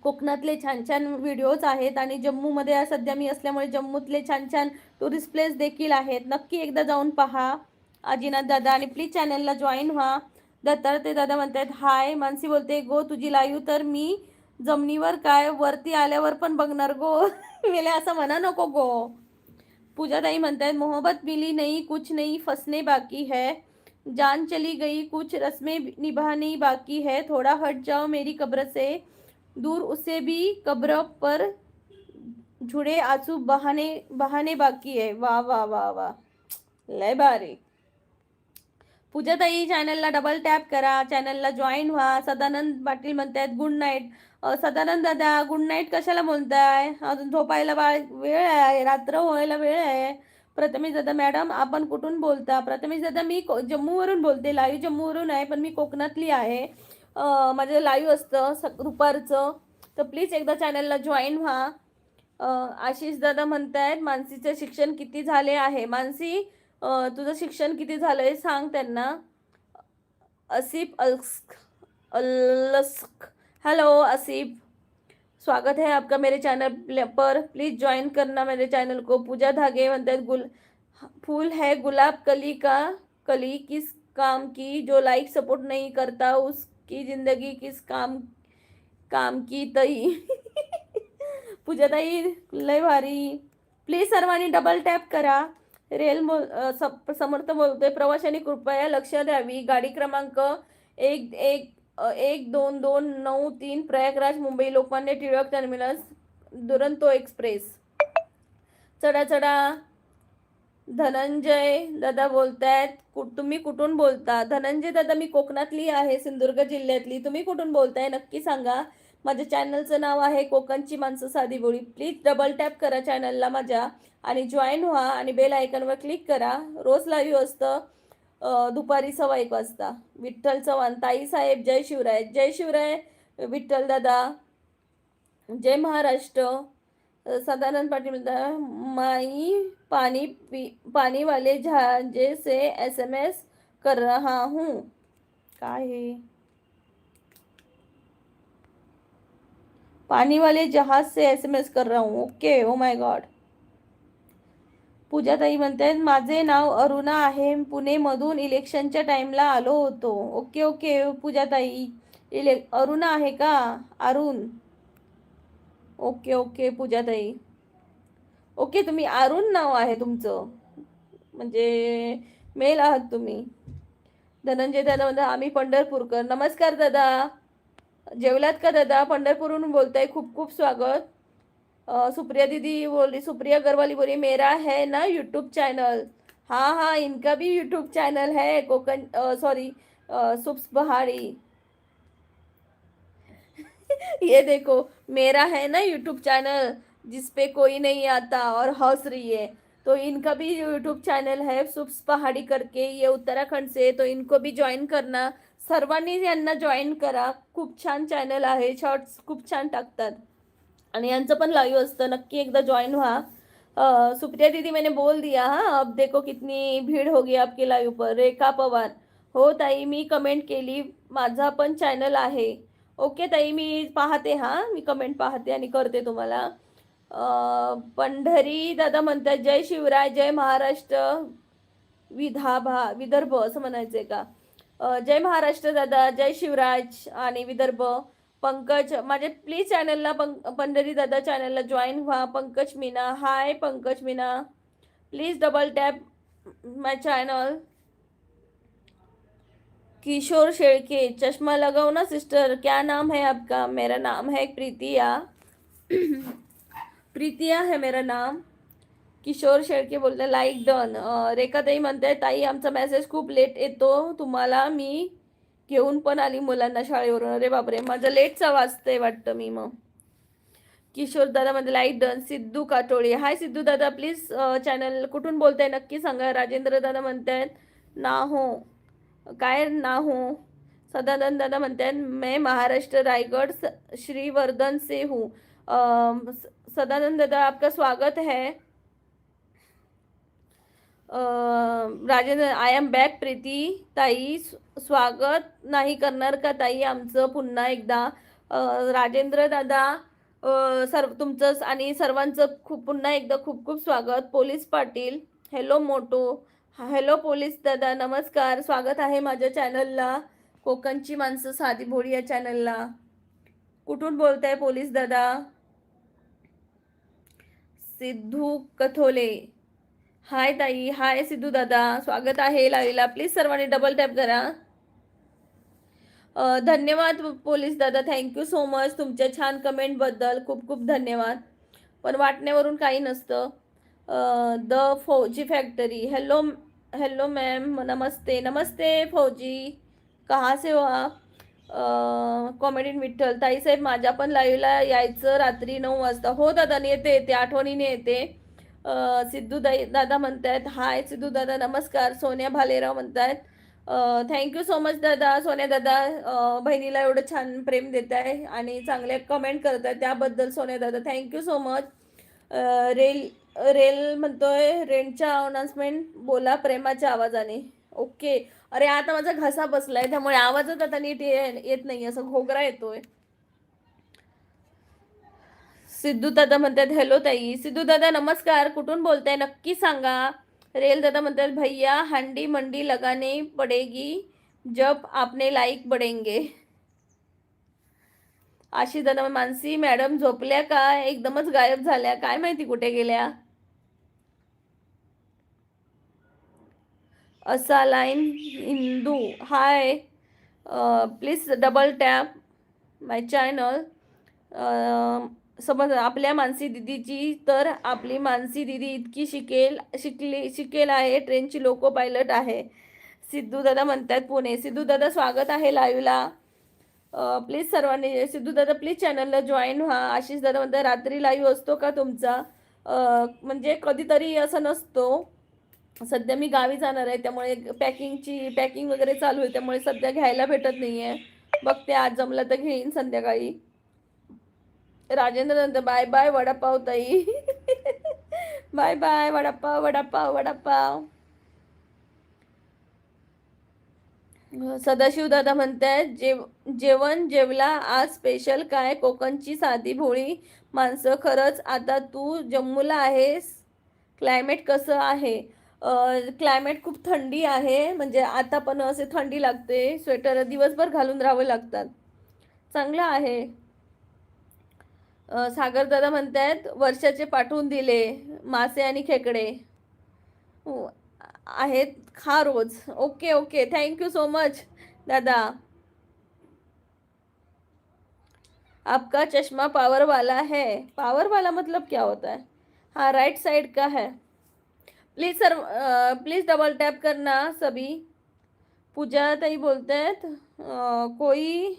कोकणातले छान छान व्हिडिओज आहेत आणि जम्मूमध्ये सध्या मी असल्यामुळे जम्मूतले छान छान टुरिस्ट प्लेस देखील आहेत. नक्की एकदा जाऊन पहा अजिनाथ दादा आणि प्लीज चॅनलला जॉईन व्हा. दत्तात्रय दादा म्हणतात हाय. मानसी बोलते गो तुझी लाईव्ह तर मी जमिनीवर काय वरती आल्यावर पण बघणार गो. मेले असं म्हणा नको गो. पूजाताई म्हणतात मोहब्बत मिली नहीं कुछ नहीं फसने बाकी है, जान चली गई कुछ रस्में निभानी बाकी है, थोड़ा हट जाओ मेरी कब्र से दूर उसे भी कब्र पर झुडे आंसू बहाने बहाने बाकी है. वा वा वा वा, लय भारी. पूजाताई चॅनलला डबल टॅप करा, चॅनलला जॉईन व्हा. सदानंद पाटील म्हणतात गुड नाईट. सदानंद दादा गुड नाईट कशाला बोलताय? अजून झोपायला वेळ आहे, रात्र व्हायला वेळ आहे. प्रथमेश दादा मॅडम आपण कुठून बोलता? प्रथमेश दादा मी जम्मूवरून बोलते, लाईव्ह जम्मूवरून आहे, पण मी कोकणातली आहे. माझं लाईव्ह असतं दुपारचं, तर प्लीज एकदा चॅनलला जॉईन व्हा. आशिष दादा म्हणतायत मानसीचं शिक्षण किती झाले आहे? मानसी तुझं शिक्षण किती झालंय सांग त्यांना. असिफ अलस्क, हेलो असिफ, स्वागत है आपका मेरे चैनल पर, प्लीज ज्वाइन करना मेरे चैनल को. पूजा धागे म्हणतात फूल है गुलाब कली का, कली किस काम की, जो लाइक सपोर्ट नहीं करता उसकी जिंदगी किस काम काम की तई. पूजाताई लय भारी. प्लीज सर्वांनी डबल टॅप करा. समर्थ बोलतोय प्रवाशांनी कृपया लक्ष द्यावी. गाडी क्रमांक 12293 प्रयागराज मुंबई लोकमान्य टिळक टर्मिनस दुरंतो एक्सप्रेस. चढा चढा. धनंजय दादा बोलतायत तुम्ही कुठून बोलता? धनंजय दादा मी कोकणातली आहे, सिंधुदुर्ग जिल्ह्यातली. तुम्ही कुठून बोलताय नक्की सांगा. माझ्या चॅनलचं नाव आहे कोकणची माणसं साधी बोली. प्लीज डबल टॅप करा चॅनलला माझ्या आणि जॉईन व्हा आणि बेल आयकॉनवर क्लिक करा. रोज लाईव्ह असतं दुपारी 1:15 वाजता. विठ्ठल चव्हाण ताई साहेब जय शिवराय. जय शिवराय विठ्ठल दादा, जय महाराष्ट्र. सदानंद पाटील म्हणता माई पानी वाले जहाजे से SMS कर रहा हूँ. काय है? पानी वाले जहाज से SMS कर रहा हूँ. Okay, oh my God. पूजाताई म्हणतात माझे नाव अरुणा आहे, पुणेमधून इलेक्शनच्या टाइमला आलो होतो. ओके ओके पूजाताई, अरुणा आहे का? अरुण, ओके ओके पूजाताई. ओके, तुम्ही अरुण नाव आहे तुमचं, म्हणजे मेल आहात तुम्ही. धनंजय दादा म्हणतात आम्ही पंढरपूरकर. नमस्कार दादा, जेवलात का दादा? पंढरपूरहून बोलताय, खूप खूप स्वागत. सुप्रिया दीदी बोली, सुप्रिया गरवाली बोली मेरा है ना यूट्यूब चैनल. हाँ हाँ, इनका भी यूट्यूब चैनल है कोकण सॉरी सुप्स पहाड़ी. ये देखो मेरा है ना यूट्यूब चैनल जिसपे कोई नहीं आता और हंस रही है, तो इनका भी यूट्यूब चॅनल है सुप्स पहाड़ी करके, ये उत्तराखंड से, तो इनको भी जॉईन करना. सर्वांनी यांना जॉईन करा. खूप छान चॅनल आहे, शॉर्ट्स खूप छान टाकतात आणि यांचं पण लाईव्ह असतं. नक्की एकदा जॉईन व्हा. सुप्रिया दीदी मैंने बोल दिया. हाँ, अब देखो कितनी भीड़ होगी आपकी लाईव्ह पर. रेखा पवार, हो ताई मी कमेंट केली, माझा पण चॅनल आहे. ओके ताई, मी पाहते. हां, मी कमेंट पाहते आणि करते तुम्हाला. पंढरी दादा म्हणतात जय शिवराय, जय महाराष्ट्र, विदर्भ असं म्हणायचंय का? जय महाराष्ट्र दादा, जय शिवराज आणि विदर्भ. पंकज माझे प्लीज चॅनलला पंढरी दादा चॅनलला जॉईन व्हा. Pankaj Meena, hi Pankaj Meena, please double tap my channel. Kishor Shelke, चश्मा लगाओ ना सिस्टर, क्या नाम है आपका? मेरा नाम है प्रीतिया. प्रीतिया है मेरा नाम. किशोर शेळके बोलते लाईक डन. रेखाताई म्हणते ताई आमचा मेसेज खूप लेट येतो तुम्हाला, मी घेऊन पण आली मुलांना शाळेवरून. अरे बापरे, माझं लेटचा वाजतंय वाटतं मी मग. किशोर दादा मध्ये लाईक डन. सिद्धू काटोळी, हाय सिद्धू दादा, प्लीज चॅनल कुठून बोलताय नक्की सांगा. राजेंद्र दादा म्हणतायत ना हो, काय ना हो. सदानंद दादा म्हणतात मैं महाराष्ट्र रायगढ़ श्रीवर्धन से हूँ। सदानंद दादा आपका स्वागत है। Rajendra I am back Preeti ताई स्वागत नाही करणार का ताई आमचं पुन्हा एकदा? राजेंद्र दादा सर्व तुमचं आणि सर्वांचं पुन्हा एकदा खूप खूप स्वागत. पोलीस पाटील हॅलो मोटो हॅलो पोलीस दादा नमस्कार, स्वागत आहे माझ्या चॅनलला, कोकणची माणसं साधी भोळी या चॅनलला. कुठून बोलताय पोलीस दादा? सिद्धू कथोले हाय ताई, हाय सिद्धू दादा, स्वागत आहे लाईव्हला. प्लीज सर्वांनी डबल टॅप करा. धन्यवाद पोलीस दादा, थँक्यू सो मच तुमच्या छान कमेंटबद्दल, खूप खूप धन्यवाद. पण वाटण्यावरून काही नसतं. द फौजी फॅक्टरी हॅलो हॅलो मॅम नमस्ते नमस्ते फौजी, कहाँ से हो आप? कॉमेडीन विठ्ठल ताईसाहेब माझ्या पण लाईव्हला यायचं रात्री 9 वाजता. हो दादा येते आठवणीने येते. सिद्धू दादा म्हणतायत हाय सिद्धू दादा नमस्कार. सोन्या भालेराव म्हणतायत थँक्यू सो मच दादा. सोन्या दादा बहिणीला एवढं छान प्रेम देत आहे आणि चांगले कमेंट करत आहे त्याबद्दल सोन्या दादा thank you so much. Rail rail म्हणतोय रेंटच्या अनाउन्समेंट बोला प्रेमाच्या आवाजाने. ओके. अरे आता माझा घसा बसलाय त्यामुळे आवाजच आता नीट येत नाही, असं घोगरा येतोय. सिद्धू दादा म्हणतात हॅलो ताई. सिद्धू दादा नमस्कार, कुठून बोलताय नक्की सांगा. रेल दादा म्हणतात भैया हंडी मंडी लगाने पडेगी जब आपने लाईक बढ़ेंगे. आशिष दादा मानसी मॅडम झोपल्या का? एकदमच गायब झाल्या, काय माहिती कुठे गेल्या. असा line Hindu high, please double tap my channel. समज आपल्या मानसी दिदीची तर आपली मानसी दिदी इतकी शिकेल आहे, ट्रेनची लोको पायलट आहे. सिद्धू दादा म्हणतात पुणे. सिद्धू दादा स्वागत आहे लाईव्हला. प्लीज सर्वांनी सिद्धू दादा प्लीज चॅनलला जॉईन व्हा. आशिष दादा म्हणतात रात्री लाईव्ह असतो का तुमचा? म्हणजे कधीतरी असं नसतो. सध्या मी गावी जाणार आहे त्यामुळे पॅकिंग वगैरे चालू आहे त्यामुळे सध्या घ्यायला भेटत नाही आहे. बघते आज जमलं तर घेईन संध्याकाळी. राजेंद्र नंतर बाय बाय वडापाव ताई. Bye bye vada pav vada pav vada pav. सदाशिव दादा म्हणतात जेवण जेवला आज स्पेशल काय? कोकणची साधी भोळी माणसं खरंच. आता तू जम्मूला आहेस, क्लायमेट कसं आहे? क्लायमेट खूप थंडी आहे, म्हणजे आता पण असे थंडी लागते, स्वेटर दिवसभर घालून राहावं लागतात. चांगलं आहे. सागर दादा म्हणतात वर्षाचे पाठवून दिले मासे आणि खेकडे आहेत खा रोज. Okay okay thank you so much दादा. आपका चश्मा पावर वाला है. पावर वाला मतलब क्या होता है? हाँ राइट साइड का है. Please sir please double tap करना सभी. पूजा ताई बोलते हैं कोई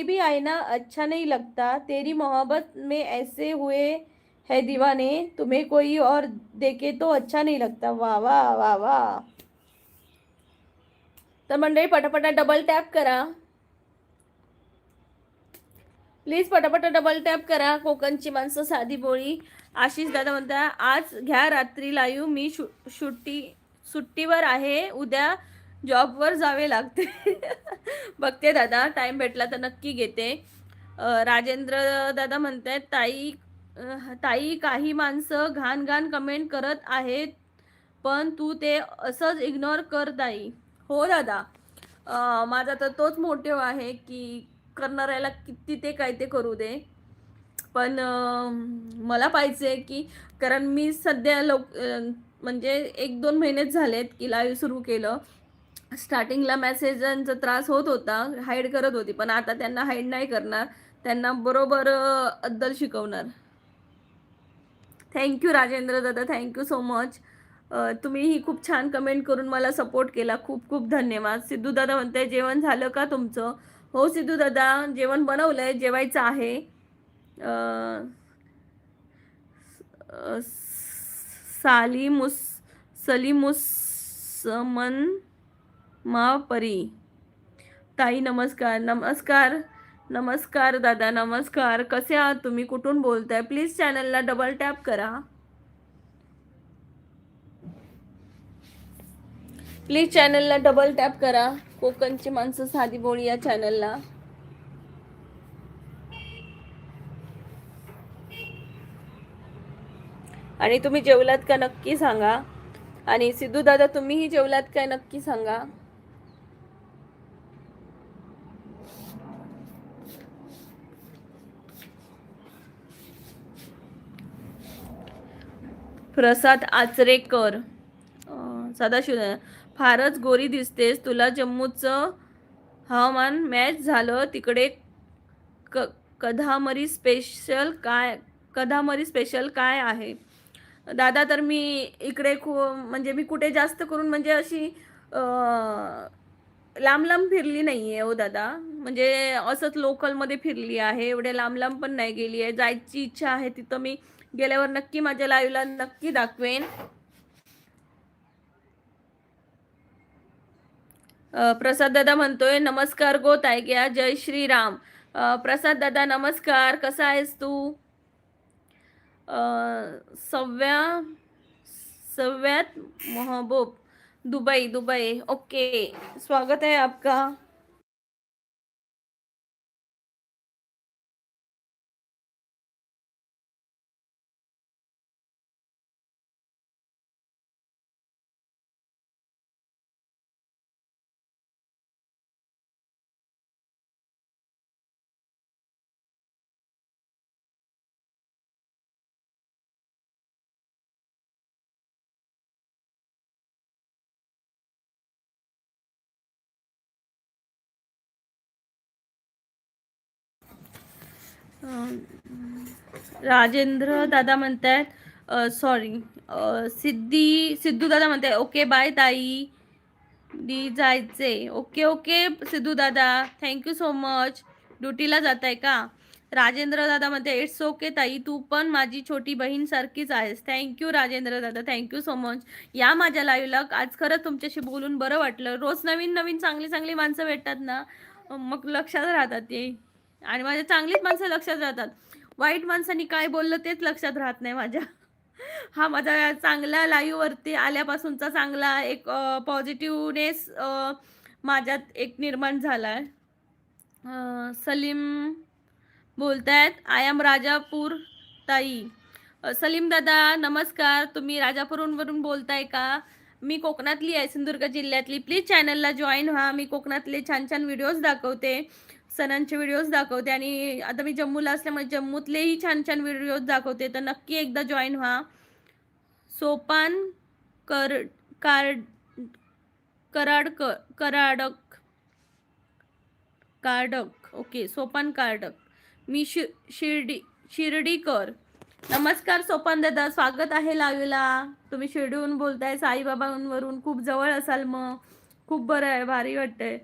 भी आईना अच्छा नहीं लगता, तेरी मोहब्बत में ऐसे हुए है दीवाने, तुम्हें कोई और देखे तो अच्छा नहीं लगता. वाह वाह वाह वाह. तर मंडळी पटापटा डबल टॅप करा प्लीज, पटापटा डबल टॅप करा. कोकणची माणसं साधी बोळी. आशिष दादा म्हणता आज घ्या रात्री लाईव्ह, मी सुट्टीवर आहे, उद्या जॉबवर जावे लागते. बघते दादा टाइम भेटला तर नक्की घेते. राजेंद्र दादा म्हणतात ताई काही माणसं घाण घाण कमेंट करत आहेत पण तू ते असंच इग्नोर कर ताई. हो दादा, माझा तर तोच मोटिव्ह आहे की करणाऱ्याला किती ते काय ते करू दे, पण मला पाहिजे की कारण मी सध्या म्हणजे 1-2 महिनेच झालेत की लाईव्ह सुरू केलं. स्टार्टिंगला मेसेजांचा त्रास होत होता, हाईड करत होती, पण आता त्यांना हाईड नाही करणार, त्यांना बरोबर अद्दल शिकवणार. थँक्यू राजेंद्र दादा, थँक्यू सो मच. तुम्हीही खूप छान कमेंट करून मला सपोर्ट केला, खूप खूप धन्यवाद. सिद्धू दादा म्हणते जेवण झालं का तुमचं? हो सिद्धू दादा जेवण बनवलंय, जेवायचं आहे. सलीमुसमन परी ताई नमस्कार. नमस्कार. नमस्कार दादा, नमस्कार. कसे आहात तुम्ही? कुठून बोलताय? प्लीज चॅनलला डबल टॅप करा. प्लीज चॅनलला डबल टॅप करा. कोकणची माणसं साधी बोळी या चॅनलला. आणि तुम्ही जेवलात का नक्की सांगा. आणि सिद्धू दादा तुम्हीही जेवलात काय नक्की सांगा. प्रसाद आचरेकर, सदाशिव, फारच गोरी दिसतेस. तुला जम्मूचं हवामान मॅच झालं तिकडे. क कधामरी स्पेशल काय, कधामरी स्पेशल काय आहे? दादा तर मी इकडे म्हणजे मी कुठे जास्त करून म्हणजे अशी लांब लांब फिरली नाही आहे हो दादा. म्हणजे असंच लोकलमध्ये फिरली आहे. एवढे लांब लांब पण नाही गेली आहे. जायची इच्छा आहे तिथं मी गेल्यावर नक्की माझ्या लाईव्हला नक्की दाखवेन. प्रसाद दादा म्हणतोय नमस्कार गो तायग्या, जय श्रीराम. प्रसाद दादा नमस्कार, कसा आहेस तू? सव्या सव्यात महबूब, दुबई दुबई. ओके, स्वागत है आपका. राजेंद्र दादा म्हणतायत सॉरी, सिद्धू दादा म्हणताय ओके बाय ताई, दी जायचे. ओके ओके सिद्धू दादा, थँक्यू सो मच. ड्युटीला जात आहे का? राजेंद्र दादा म्हणते इट्स ओके ताई, तू पण माझी छोटी बहीण सारखीच आहेस. थँक्यू राजेंद्र दादा, थँक्यू सो मच. या माझ्या लाईव्हला. आज खरंच तुमच्याशी बोलून बरं वाटलं. रोज नवीन नवीन चांगली चांगली माणसं भेटतात ना, मग लक्षात राहतात ते. आणि माझ्या चांगलीच माणसं लक्षात राहतात. वाईट माणसांनी काय बोललं तेच लक्षात राहत नाही माझ्या. हा माझा चांगला लाईव्ह वरती आल्यापासूनचा चांगला एक पॉझिटिव्हनेस माझ्यात एक निर्माण झालाय. सलीम बोलतायत आय एम राजापूर ताई. सलीम दादा नमस्कार. तुम्ही राजापूरवरून बोलताय का? मी कोकणातली आहे, सिंधुदुर्ग जिल्ह्यातली. प्लीज चॅनलला जॉईन व्हा. मी कोकणातले छान छान व्हिडिओज दाखवते, सणांचे व्हिडिओज दाखवते. आणि आता मी जम्मूला असल्यामुळे जम्मूतलेही छान छान व्हिडिओज दाखवते. तर नक्की एकदा जॉईन व्हा. सोपान कर कार्ड कराडक कार्डक. ओके, सोपान कार्डक. मी शिर्डीकर. नमस्कार सोपान दादा, स्वागत आहे लाईव्हला. तुम्ही शिर्डीहून बोलताय, साईबाबांवरून. खूप जवळ असाल मग. खूप बरं आहे, भारी वाटतंय.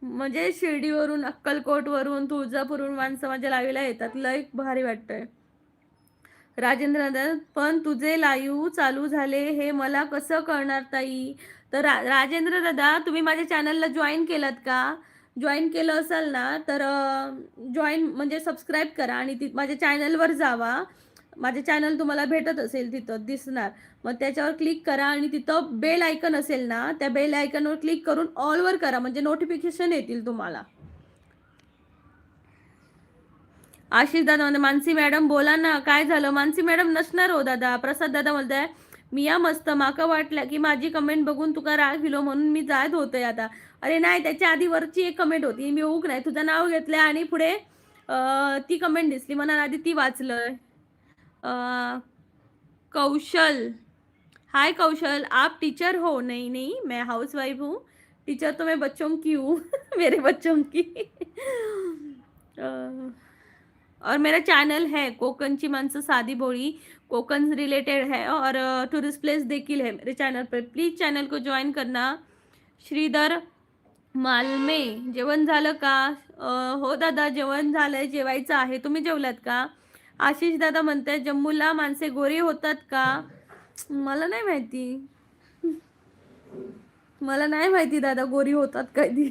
म्हणजे शिर्डीवरून, अक्कलकोटवरून, तुळजापूरवरून माणसं माझ्या लाईव्हला येतात. लय भारी वाटतंय. राजेंद्र दादा, पण तुझे लाईव्ह चालू झाले हे मला कसं कळणार ताई? तर राजेंद्र दादा, तुम्ही माझ्या चॅनलला जॉईन केलात का? जॉईन केलं असाल ना तर जॉईन म्हणजे सबस्क्राईब करा आणि माझ्या चॅनलवर जावा. माझे चॅनल तुम्हाला भेटत असेल, तिथं दिसणार. मग त्याच्यावर क्लिक करा आणि तिथं बेल आयकन असेल ना, त्या बेल आयकनवर क्लिक करून ऑलवर करा, म्हणजे नोटिफिकेशन येतील तुम्हाला. आशिष दादा म्हणते मानसी मॅडम बोला ना, काय झालं? मानसी मॅडम नसणार हो दादा. प्रसाद दादा म्हणताय मी या मस्त, माका वाटलं की माझी कमेंट बघून तुका राग विलो म्हणून मी जात होते आता. अरे नाही, त्याच्या आधी वरची एक कमेंट होती, मी उग नाही तुझं नाव घेतलंय आणि पुढे ती कमेंट दिसली, म्हणून आधी ती वाचलंय. कौशल, हाय कौशल, आप टीचर हो? नहीं नहीं, मैं हाउस वाइफ हूँ. टीचर तो मैं बच्चों की हूँ. मेरे बच्चों की. और मेरा चॅनल है कोकणची माणसं साधी बोळी, कोकण रिलेटेड है और टूरिस्ट प्लेस देखील है मेरे चैनल पर. प्लीज चैनल को ज्वाइन करना. श्रीधर मालमे, जेवण झालं का? हो दादा, जेवण झालंय, जेवायचं आहे. तुम्ही जेवलात का? आशिष दादा म्हणताय जम्मूला माणसे गोरी होतात का? मला नाही माहिती. मला नाही माहिती दादा गोरी होतात कधी.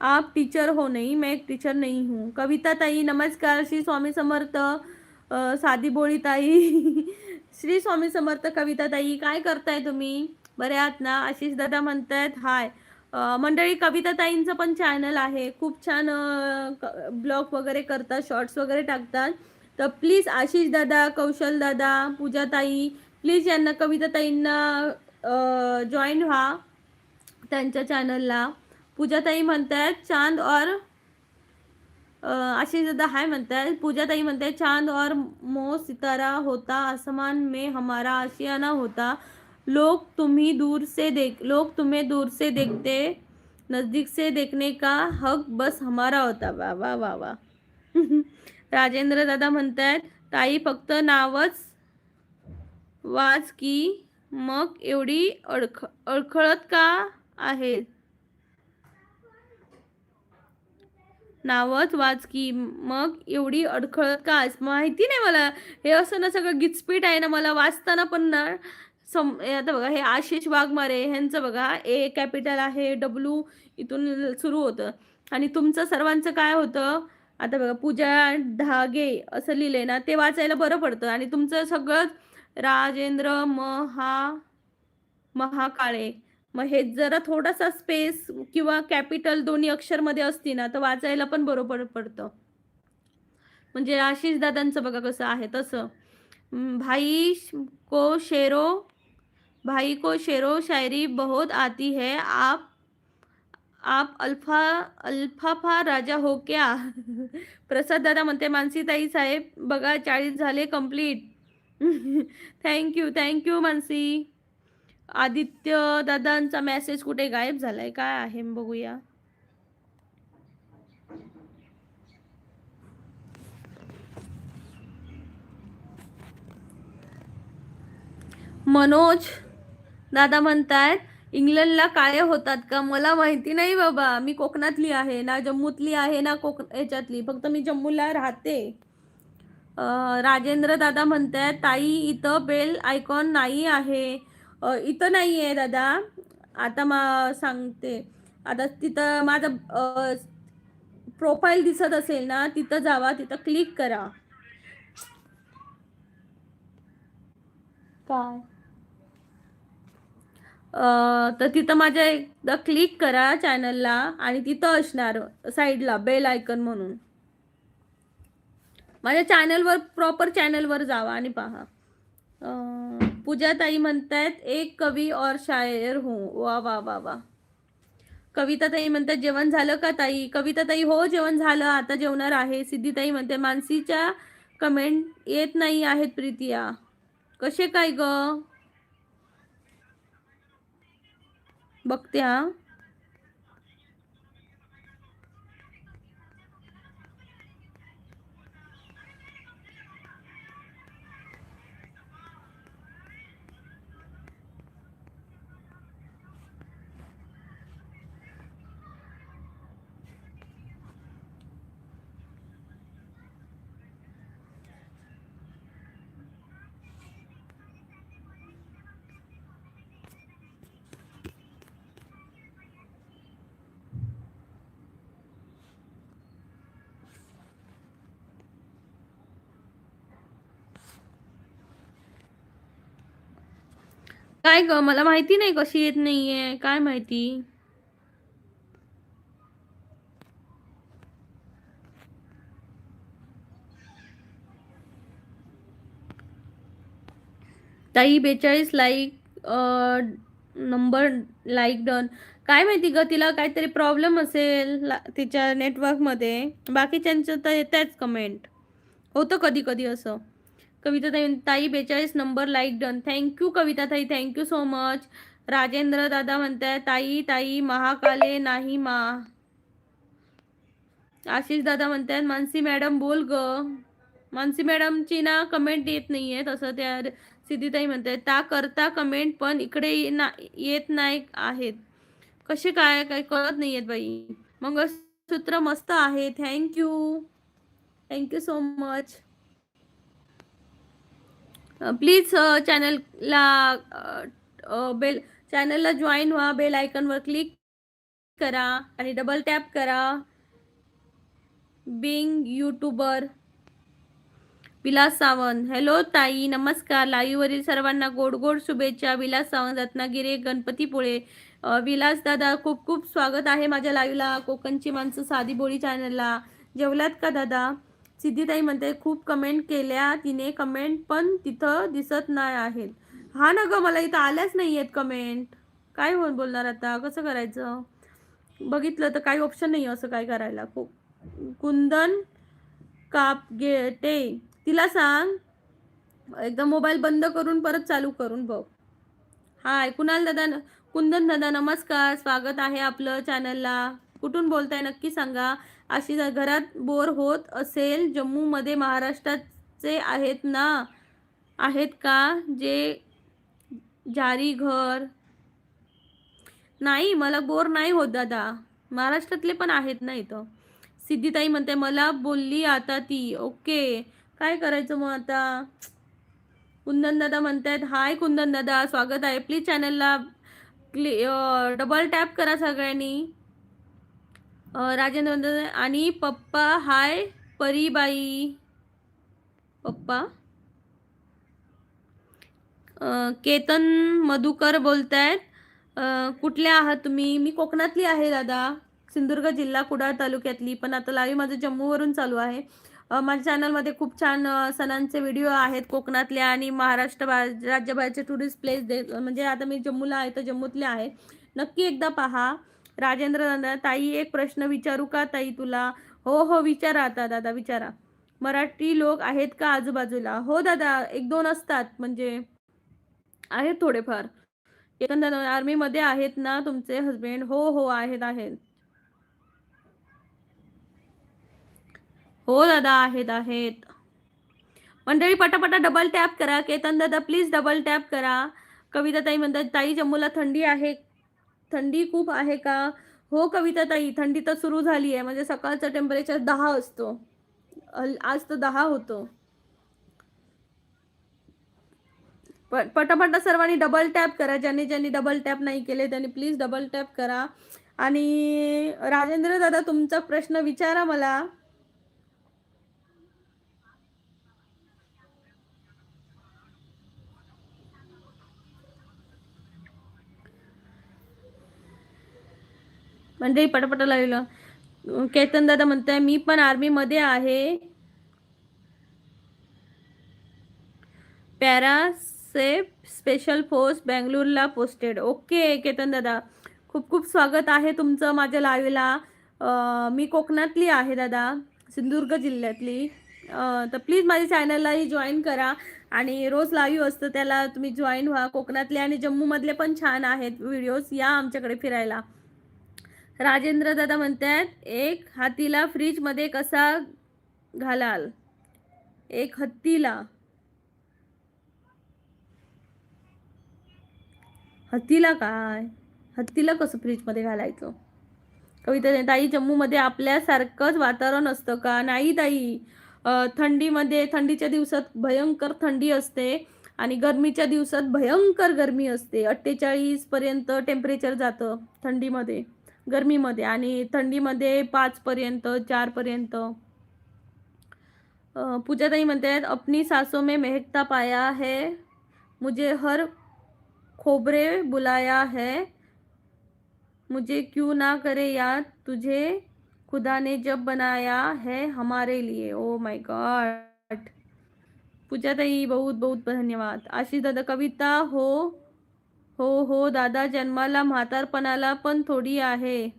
आप टीचर हो? नहीं, मैं एक टीचर नहीं हूँ. कविता ताई नमस्कार. श्री स्वामी समर्थ. साधी बोळी ताई. श्री स्वामी समर्थ. कविता ताई काय करताय तुम्ही? बरे आहात ना? आशिष दादा म्हणतायत हाय. मंडळी कविता ताईंचं पण चॅनल आहे, खूप छान ब्लॉग वगैरे करतात, शॉर्ट्स वगैरे टाकतात. तर प्लीज आशिष दादा, कौशल दादा, पूजा ताई, प्लीज यांना कविता ताईंना जॉईन व्हा त्यांच्या चॅनलला. पूजाताई म्हणतायत चांद और आशीष दादा हाय म्हणतायत. पूजाताई म्हणतायत चांद और मो सितारा होता, आसमान में हमारा आशियाना होता. लोग तुम्हें दूर से देखते, नजदीक से देखने का हक बस हमारा होता. वा वा वा वा. राजेंद्र दादा म्हणतायत ताई फक्त नावच वाच की मग एवढी अडखळत का आहे? नावच वाच की मग एवढी अडखळत का? माहिती नाही मला. हे असं ना सगळं गिचपीट आहे ना, मला वाचताना पण ना आता बघा हे आशिष वाघमारे ह्यांचं बघा ए कॅपिटल आहे, डब्ल्यू इथून सुरू होतं आणि तुमचं सर्वांचं काय होतं? आता बघा पूजा ढागे असं लिहिलंय ना, ते वाचायला बरं पडतं आणि तुमचं सगळं राजेंद्र महाकाळे. मग हे जरा थोडासा स्पेस किंवा कॅपिटल दोन्ही अक्षरमध्ये असती ना तर वाचायला पण बरोबर पडतं. म्हणजे आशिष दादांचं बघा कसं आहे तसं. भाई को शेरो भाई को शेरो शायरी बहुत आती है. आप अल्फाफा राजा हो क्या? प्रसाद दादा म्हणते मानसीताई साहेब बघा 40 झाले कंप्लीट. थँक्यू मानसी. आदित्य दादांचा मेसेज कुठे गायब झालाय, काय आहे बघूया. मनोज दादा म्हणतायत इंग्लंडला काळे होतात का? मला माहिती नाही बाबा, मी कोकणातली आहे ना, जम्मूतली आहे ना, याच्यातली, फक्त मी जम्मूला राहते. राजेंद्र दादा म्हणतायत ताई इथं बेल आयकॉन नाही आहे. इथं नाही आहे दादा. आता सांगते. आता तिथं माझं प्रोफाईल दिसत असेल ना, तिथं जावा, तिथं क्लिक करा. काय तर तिथं माझ्या एकदा क्लिक करा चॅनलला आणि तिथं असणार साईडला बेल आयकन म्हणून. माझ्या चॅनलवर प्रॉपर चॅनलवर जावा आणि पहा. पूजा ताई म्हणतायत एक कवी और शायर हूँ. वा वा वा वा. कविता ताई म्हणतात जेवण झालं का ताई? कविता ताई हो जेवण झालं, आता जेवणार आहे. सिद्धी ताई म्हणते मानसीच्या कमेंट येत नाही आहेत प्रीतिया. कसे काय ग? बघते हा. काय ग मला माहिती नाही कशी येत नाहीये, काय माहिती. ताई 42 लाईक नंबर लाईक डन. काय माहिती ग तिला काहीतरी प्रॉब्लेम असेल तिच्या नेटवर्कमध्ये. बाकीच्यांचं तर येतच कमेंट, होतं कधी कधी असं. कविता ताई 42 नंबर लाईक डन. थँक्यू कविता ताई, थँक्यू सो मच. राजेंद्र दादा म्हणताय ताई ताई महाकाले नाही आशिष दादा म्हणतात मानसी मॅडम बोल ग. मानसी मॅडमची ना कमेंट येत नाहीये तसं. त्या सिद्धीताई म्हणतात त्या करता कमेंट पण इकडे येत नाही आहेत. कसे काय काय कळत नाहीयेत बाई. मंगळसूत्र मस्त आहे. Thank you so much. प्लीज चॅनलला बेल चॅनलला जॉईन व्हा, बेल आयकॉनवर क्लिक करा आणि डबल टॅप करा. Being YouTuber Vilas Sawant, hello ताई नमस्कार. लाईव्हवरील सर्वांना गोड गोड शुभेच्छा. विलास सावंत, रत्नागिरी गणपतीपुळे. विलास दादा खूप खूप स्वागत आहे माझ्या लाईव्हला, कोकणची माणसं साधी बोळी चॅनलला. जेवलात का दादा? सिद्धीताई म्हणते खूप कमेंट केल्या तिने, कमेंट पण तिथं दिसत नाही आहेत. हा ना ग, मला इथं आल्याच नाही आहेत कमेंट. काय बोलणार आता, कसं करायचं? बघितलं तर काही ऑप्शन नाही असं काय करायला. कुंदन काप गेटे, तिला सांग एकदा मोबाईल बंद करून परत चालू करून बघ. हाय कुणाल दादा, कुंदन दादा नमस्कार, स्वागत आहे आपलं चॅनलला. कुठून बोलताय नक्की सांगा. अशी घरात बोर होत असेल, जम्मूमध्ये महाराष्ट्राचे आहेत ना, आहेत का जे जारी घर? नाही, मला बोर नाही होत दादा, महाराष्ट्रातले पण आहेत ना इथं. सिद्धीताई म्हणते मला बोलली आता ती. ओके, काय करायचं मग आता? कुंदन दादा म्हणतायत हाय कुंदन दादा, स्वागत आहे. प्लीज चॅनलला डबल टॅप करा सगळ्यांनी. राजेंद्र आणि पप्पा हाय परीबाई. पप्पा केतन मधुकर बोलतायत. कुठल्या आहात तुम्ही? मी कोकणातली आहे दादा, सिंधुदुर्ग जिल्हा कुडाळ तालुक्यातली, पण आता लाईव्ह माझं जम्मूवरून चालू आहे. माझ्या चॅनलमध्ये खूप छान सणांचे व्हिडिओ आहेत कोकणातल्या आणि महाराष्ट्र राज्यभराचे टुरिस्ट प्लेस म्हणजे आता मी जम्मूला आहे तर जम्मूतले आहे, नक्की एकदा पहा. राजेंद्र दादा, ताई एक प्रश्न विचारू का ताई तुला? हो हो विचारा आता दादा, विचारा. मराठी लोक आहेत का आजूबाजूला? हो दादा, एक दोन असतात, म्हणजे आहेत थोडेफार. एकंदर आर्मी मध्ये आहेत ना तुमचे हस्बंड? हो हो आहेत आहेत. हो दादा आहेत आहेत. मंडळी पटापटा डबल टॅप करा. केतन दादा प्लीज डबल टॅप करा. कविता ताई म्हणतात ताई जम्मूला थंडी आहे, थंडी खूप आहे का? हो कविता ताई, थंडी तर सुरू झाली आहे, म्हणजे सकाळचं टेम्परेचर 10 असतो, आज तर 10 होतं. पटापटा सर्वांनी डबल टॅप करा. ज्यांनी ज्यांनी डबल टॅप नाही केले त्यांनी प्लीज डबल टॅप करा. आणि राजेंद्र दादा तुमचा प्रश्न विचारा मला. म्हणजे पटापटा लागलं. केतन दादा म्हणताय मी पण आर्मी मध्ये आहे, पॅरासेफ स्पेशल फोर्स बँगलोरला पोस्टेड. ओके केतन दादा, खूप खूप स्वागत आहे तुमचं माझ्या लाईव्हला. मी कोकणातली आहे दादा, सिंधुदुर्ग जिल्ह्यातली. तर प्लीज माझ्या चॅनललाही जॉईन करा आणि रोज लाईव्ह असतं त्याला तुम्ही जॉईन व्हा. कोकणातले आणि जम्मूमधले पण छान आहेत व्हिडिओज, या आमच्याकडे फिरायला. राजेंद्र दादा म्हणतात एक हातीला फ्रीज मध्ये कसा घालाल? एक हत्तीला, हत्तीला काय, हत्तीला कसं फ्रीज मध्ये घालायचं? कविता ताई जम्मूमध्ये आपल्यासारखंच वातावरण असतं का? नाही ताई, थंडीमध्ये, थंडीच्या दिवसात भयंकर थंडी असते आणि गरमीच्या दिवसात भयंकर गरमी असते. 48 पर्यंत टेम्परेचर जातं थंडीमध्ये, गरमीमध्ये, आणि थंडीमध्ये 5 पर्यंत, 4 पर्यंत. पूजाताई म्हणतात अपनी सासों में महकता पाया है, मुझे हर खोबरे बुलाया है, मुझे क्यों ना करे याद तुझे खुदा ने जब बनाया है हमारे लिए. Oh my God. पूजाताई बहुत बहुत धन्यवाद. आशिष दादा, कविता हो हो दादा, जन्माला म्हातारपणाला पण थोडी आहे.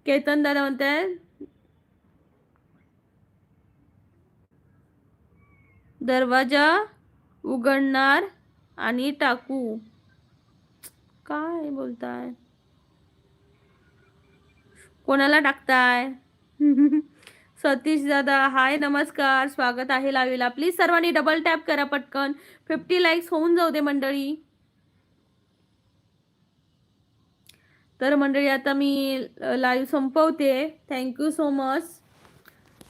केतन दादा म्हणतात दरवाजा उघडणार आणि टाकू. काय बोलताय, कोणाला टाकताय? सतीश दादा हाय नमस्कार, स्वागत आहे लाईव्हला. प्लीज सर्वांनी डबल टॅप करा पटकन, 50 लाईक्स होऊन जाऊ दे मंडळी. तर मंडळी आता मी लाईव्ह संपवते. Thank you so much.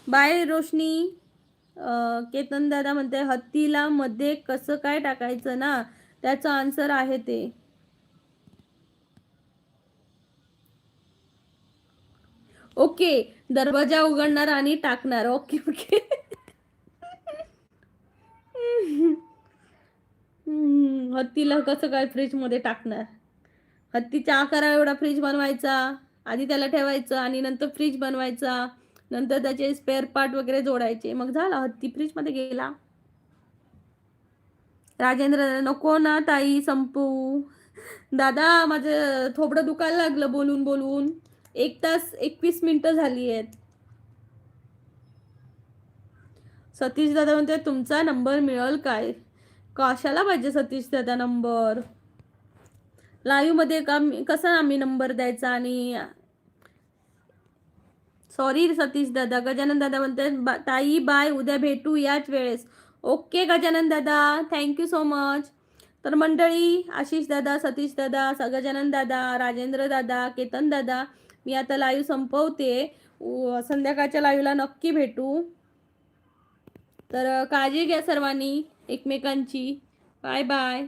बाय रोशनी, केतन दादा म्हणते हत्तीला मध्ये कसं काय टाकायचं ना, त्याचं आन्सर आहे ते. ओके, दरवाजा उघडणार आणि टाकणार. Okay okay. हत्तीला कसं काय फ्रीज मध्ये टाकणार? हत्तीच्या आकारा एवढा फ्रीज बनवायचा, आधी त्याला ठेवायचं आणि नंतर फ्रीज बनवायचा, नंतर त्याचे स्पेअर पार्ट वगैरे जोडायचे, मग झाला हत्ती फ्रीज मध्ये गेला. राजेंद्र नको ना ताई संपू. दादा माझं थोबडं दुखायला लागलं बोलून बोलून. 1 तास 21 मिनिटं झाली आहेत. सतीश दादा म्हणते तुमचा नंबर मिळेल काय? कशाला पाहिजे सतीश दादा नंबर? लाईव्ह मध्ये कसा आम्ही नंबर द्यायचा? आणि सॉरी सतीश दादा. गजानन दादा म्हणते ताई बाय, उद्या भेटू याच वेळेस. ओके गजानन दादा, थँक्यू सो मच. तर मंडळी, आशिष दादा, सतीश दादा, गजानन दादा, राजेंद्र दादा, केतन दादा, मी आता लाईव्ह संपवते. संध्याकाळच्या लाईव्हला नक्की भेटू. तर काळजी घ्या सर्वांनी एकमेकांची. Bye bye.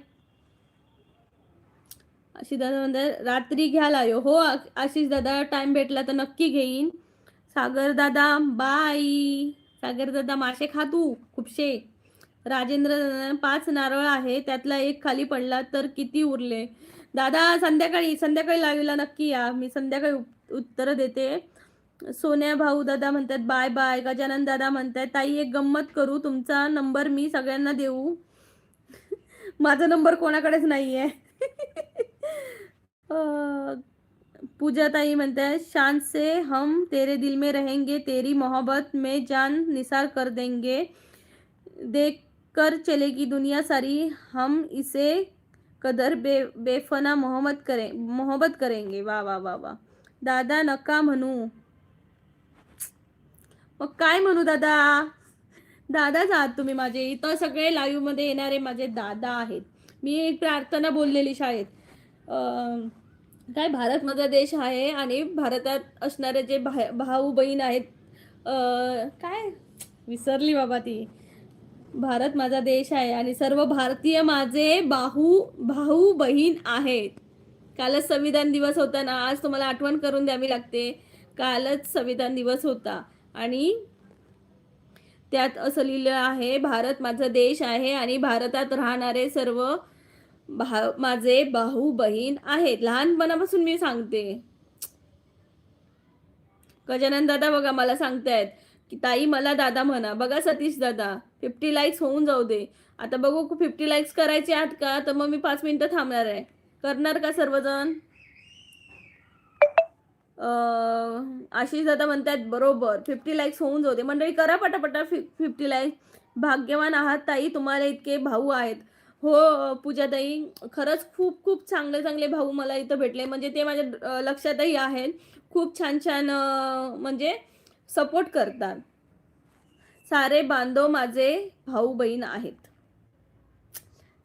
आशिष दादा म्हणते रात्री घ्या लाईव्ह. हो आशिष दादा, टाइम भेटला तर नक्की घेईन. सागर दादा बाय. सागर दादा मासे खा तू खूपशे. राजेंद्र 5 नारळ आहे, त्यातला एक खाली पडला तर किती उरले? दादा संध्याकाळी लाईव्हला नक्की या, मी संध्याकाळी उत्तर देते. सोन्या भाऊ दादा म्हणतात बाय बाय. गजानन दादा म्हणतात ताई एक गंमत करू, तुमचा नंबर मी सगळ्यांना देऊ. माझा नंबर कोणाकडेच नाहीये. पूजा ताई म्हणते शान से हम तेरे दिल में रहेंगे, तेरी मोहब्बत में जान निसार कर देंगे, देख कर चलेगी दुनिया सारी, हम इसे कदर बेफना मोहब्बत करेंगे. वा वा वा वा. दादा नका म्हणू. मग काय म्हणू दादा? दादाच आहात तुम्ही माझे. इथं सगळे लाईव्ह मध्ये येणारे माझे दादा आहेत. मी एक प्रार्थना बोललेली शाळेत, काय भारत माझा देश आहे आणि भारतात असणारे जे भाऊ बहीण आहेत, काय विसरली बाबा ती. भारत माझा देश आहे आणि सर्व भारतीय माझे भाऊ बहीण आहेत. कालच संविधान दिवस होता ना, आज तुम्हाला आठवण करून द्यावी लागते. कालच संविधान दिवस होता आणि त्यात असं लिहिलं आहे भारत माझा देश आहे आणि भारतात राहणारे सर्व माझे भाऊ बहीण आहेत. लहानपणापासून मी सांगते. गजानन दादा बघा मला सांगतायत की ताई मला दादा म्हणा. बघा सतीश दादा, 50 लाईक्स होऊन जाऊ दे. आता बघू 50 लाईक्स करायचे आहेत का? तर मग मी 5 मिनिटं थांबणार आहे. करणार का सर्वजण? आशिष दादा म्हणतात बरोबर 50 लाईक्स होऊन जाऊ दे. मंडळी करा पटापटा 50 लाईक्स. भाग्यवान आहात ताई, तुम्हाला इतके भाऊ आहेत. हो पूजाताई, खरंच खूप खूप चांगले चांगले भाऊ मला इथं भेटले. म्हणजे ते माझ्या लक्षातही आहेत. खूप छान छान म्हणजे सपोर्ट करतात. सारे बांधव माझे भाऊ बहीण आहेत.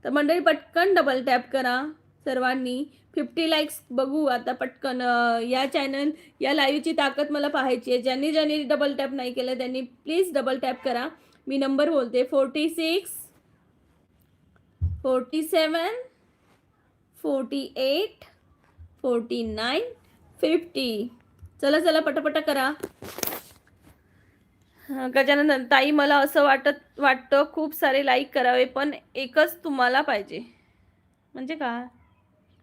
तर मंडळी पटकन डबल टॅप करा सर्वांनी. 50 लाईक्स बघू आता पटकन. या चॅनल या लाईव्हची ताकद मला पाहायची आहे. ज्यांनी डबल टॅप नाही केलं त्यांनी प्लीज डबल टॅप करा. मी नंबर बोलते 46 47 48 49 50. चला चला पटापटा करा. गजानन ताई मला असं वाटतं खूप सारे लाईक करावे पण एकच तुम्हाला पाहिजे. म्हणजे का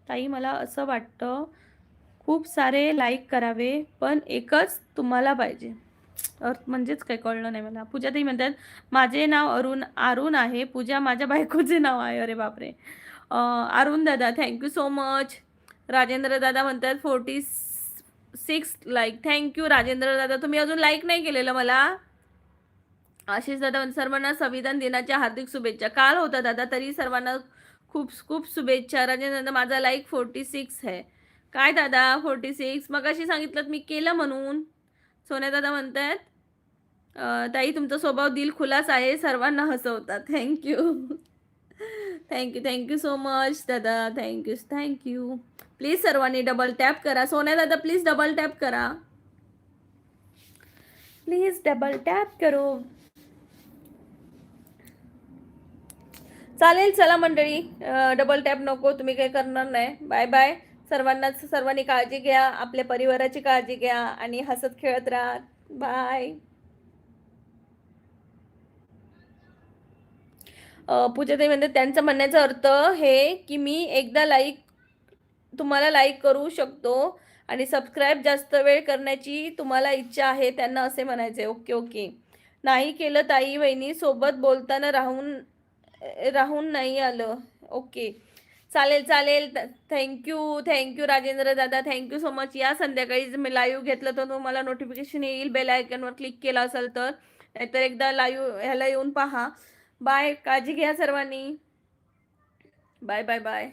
ताई मला असं वाटतं खूप सारे लाईक करावे पण एकच तुम्हाला पाहिजे. म्हणजेच काय कळलं नाही मला. पूजा ताई म्हणतात माझे नाव अरुण आहे. पूजा माझ्या बायकोचे नाव आहे. अरे बापरे. अरुण दादा थँक्यू सो मच. राजेंद्र दादा म्हणतात 46 लाईक. थँक्यू राजेंद्र दादा. तुम्ही अजून लाईक नाही केलेलं मला. आशिष दादा सर्वांना संविधान दिनाच्या हार्दिक शुभेच्छा. काल होता दादा तरी सर्वांना खूप खूप शुभेच्छा. राजेंद्र दादा माझा लाईक 46 आहे. काय दादा 46? मग अशी सांगितलं मी केलं म्हणून. सोन्या दादा म्हणतात ताई तुमचा स्वभाव दिलखुलास आहे, सर्वांना हसवतात. थँक्यू थँक्यू सो मच दादा. थँक्यू. प्लीज सर्वांनी डबल टॅप करा. सोन्या दादा प्लीज डबल टॅप करा. प्लीज डबल टॅप करो. चालेल, चला मंडळी, डबल टॅप नको, तुम्ही काही करणार नाही. Bye bye. सर्वांनी काळजी घ्या, आपल्या परिवाराची काळजी घ्या आणि हसत खेळत राहा. बाय. पूजाताई म्हणते त्यांचं म्हणण्याचा अर्थ हे की मी एकदा तुम्हाला लाईक करू शकतो आणि सबस्क्राईब जास्त वेळ करण्याची तुम्हाला इच्छा आहे, त्यांना असे म्हणायचे. Okay okay. नाही केलं ताई, वहिनी सोबत बोलताना राहून नाही आलं. ओके, चालेल चालेल. थँक्यू राजेंद्र दादा, थँक्यू सो मच. या संध्याकाळी मी लाईव्ह घेतलं तर तुम्हाला नोटिफिकेशन येईल, बेल आयकॉनवर क्लिक केलं असेल तर. नाहीतर एकदा लाईव्ह ह्याला येऊन पहा. बाय, काळजी घ्या सर्वांनी. Bye bye bye.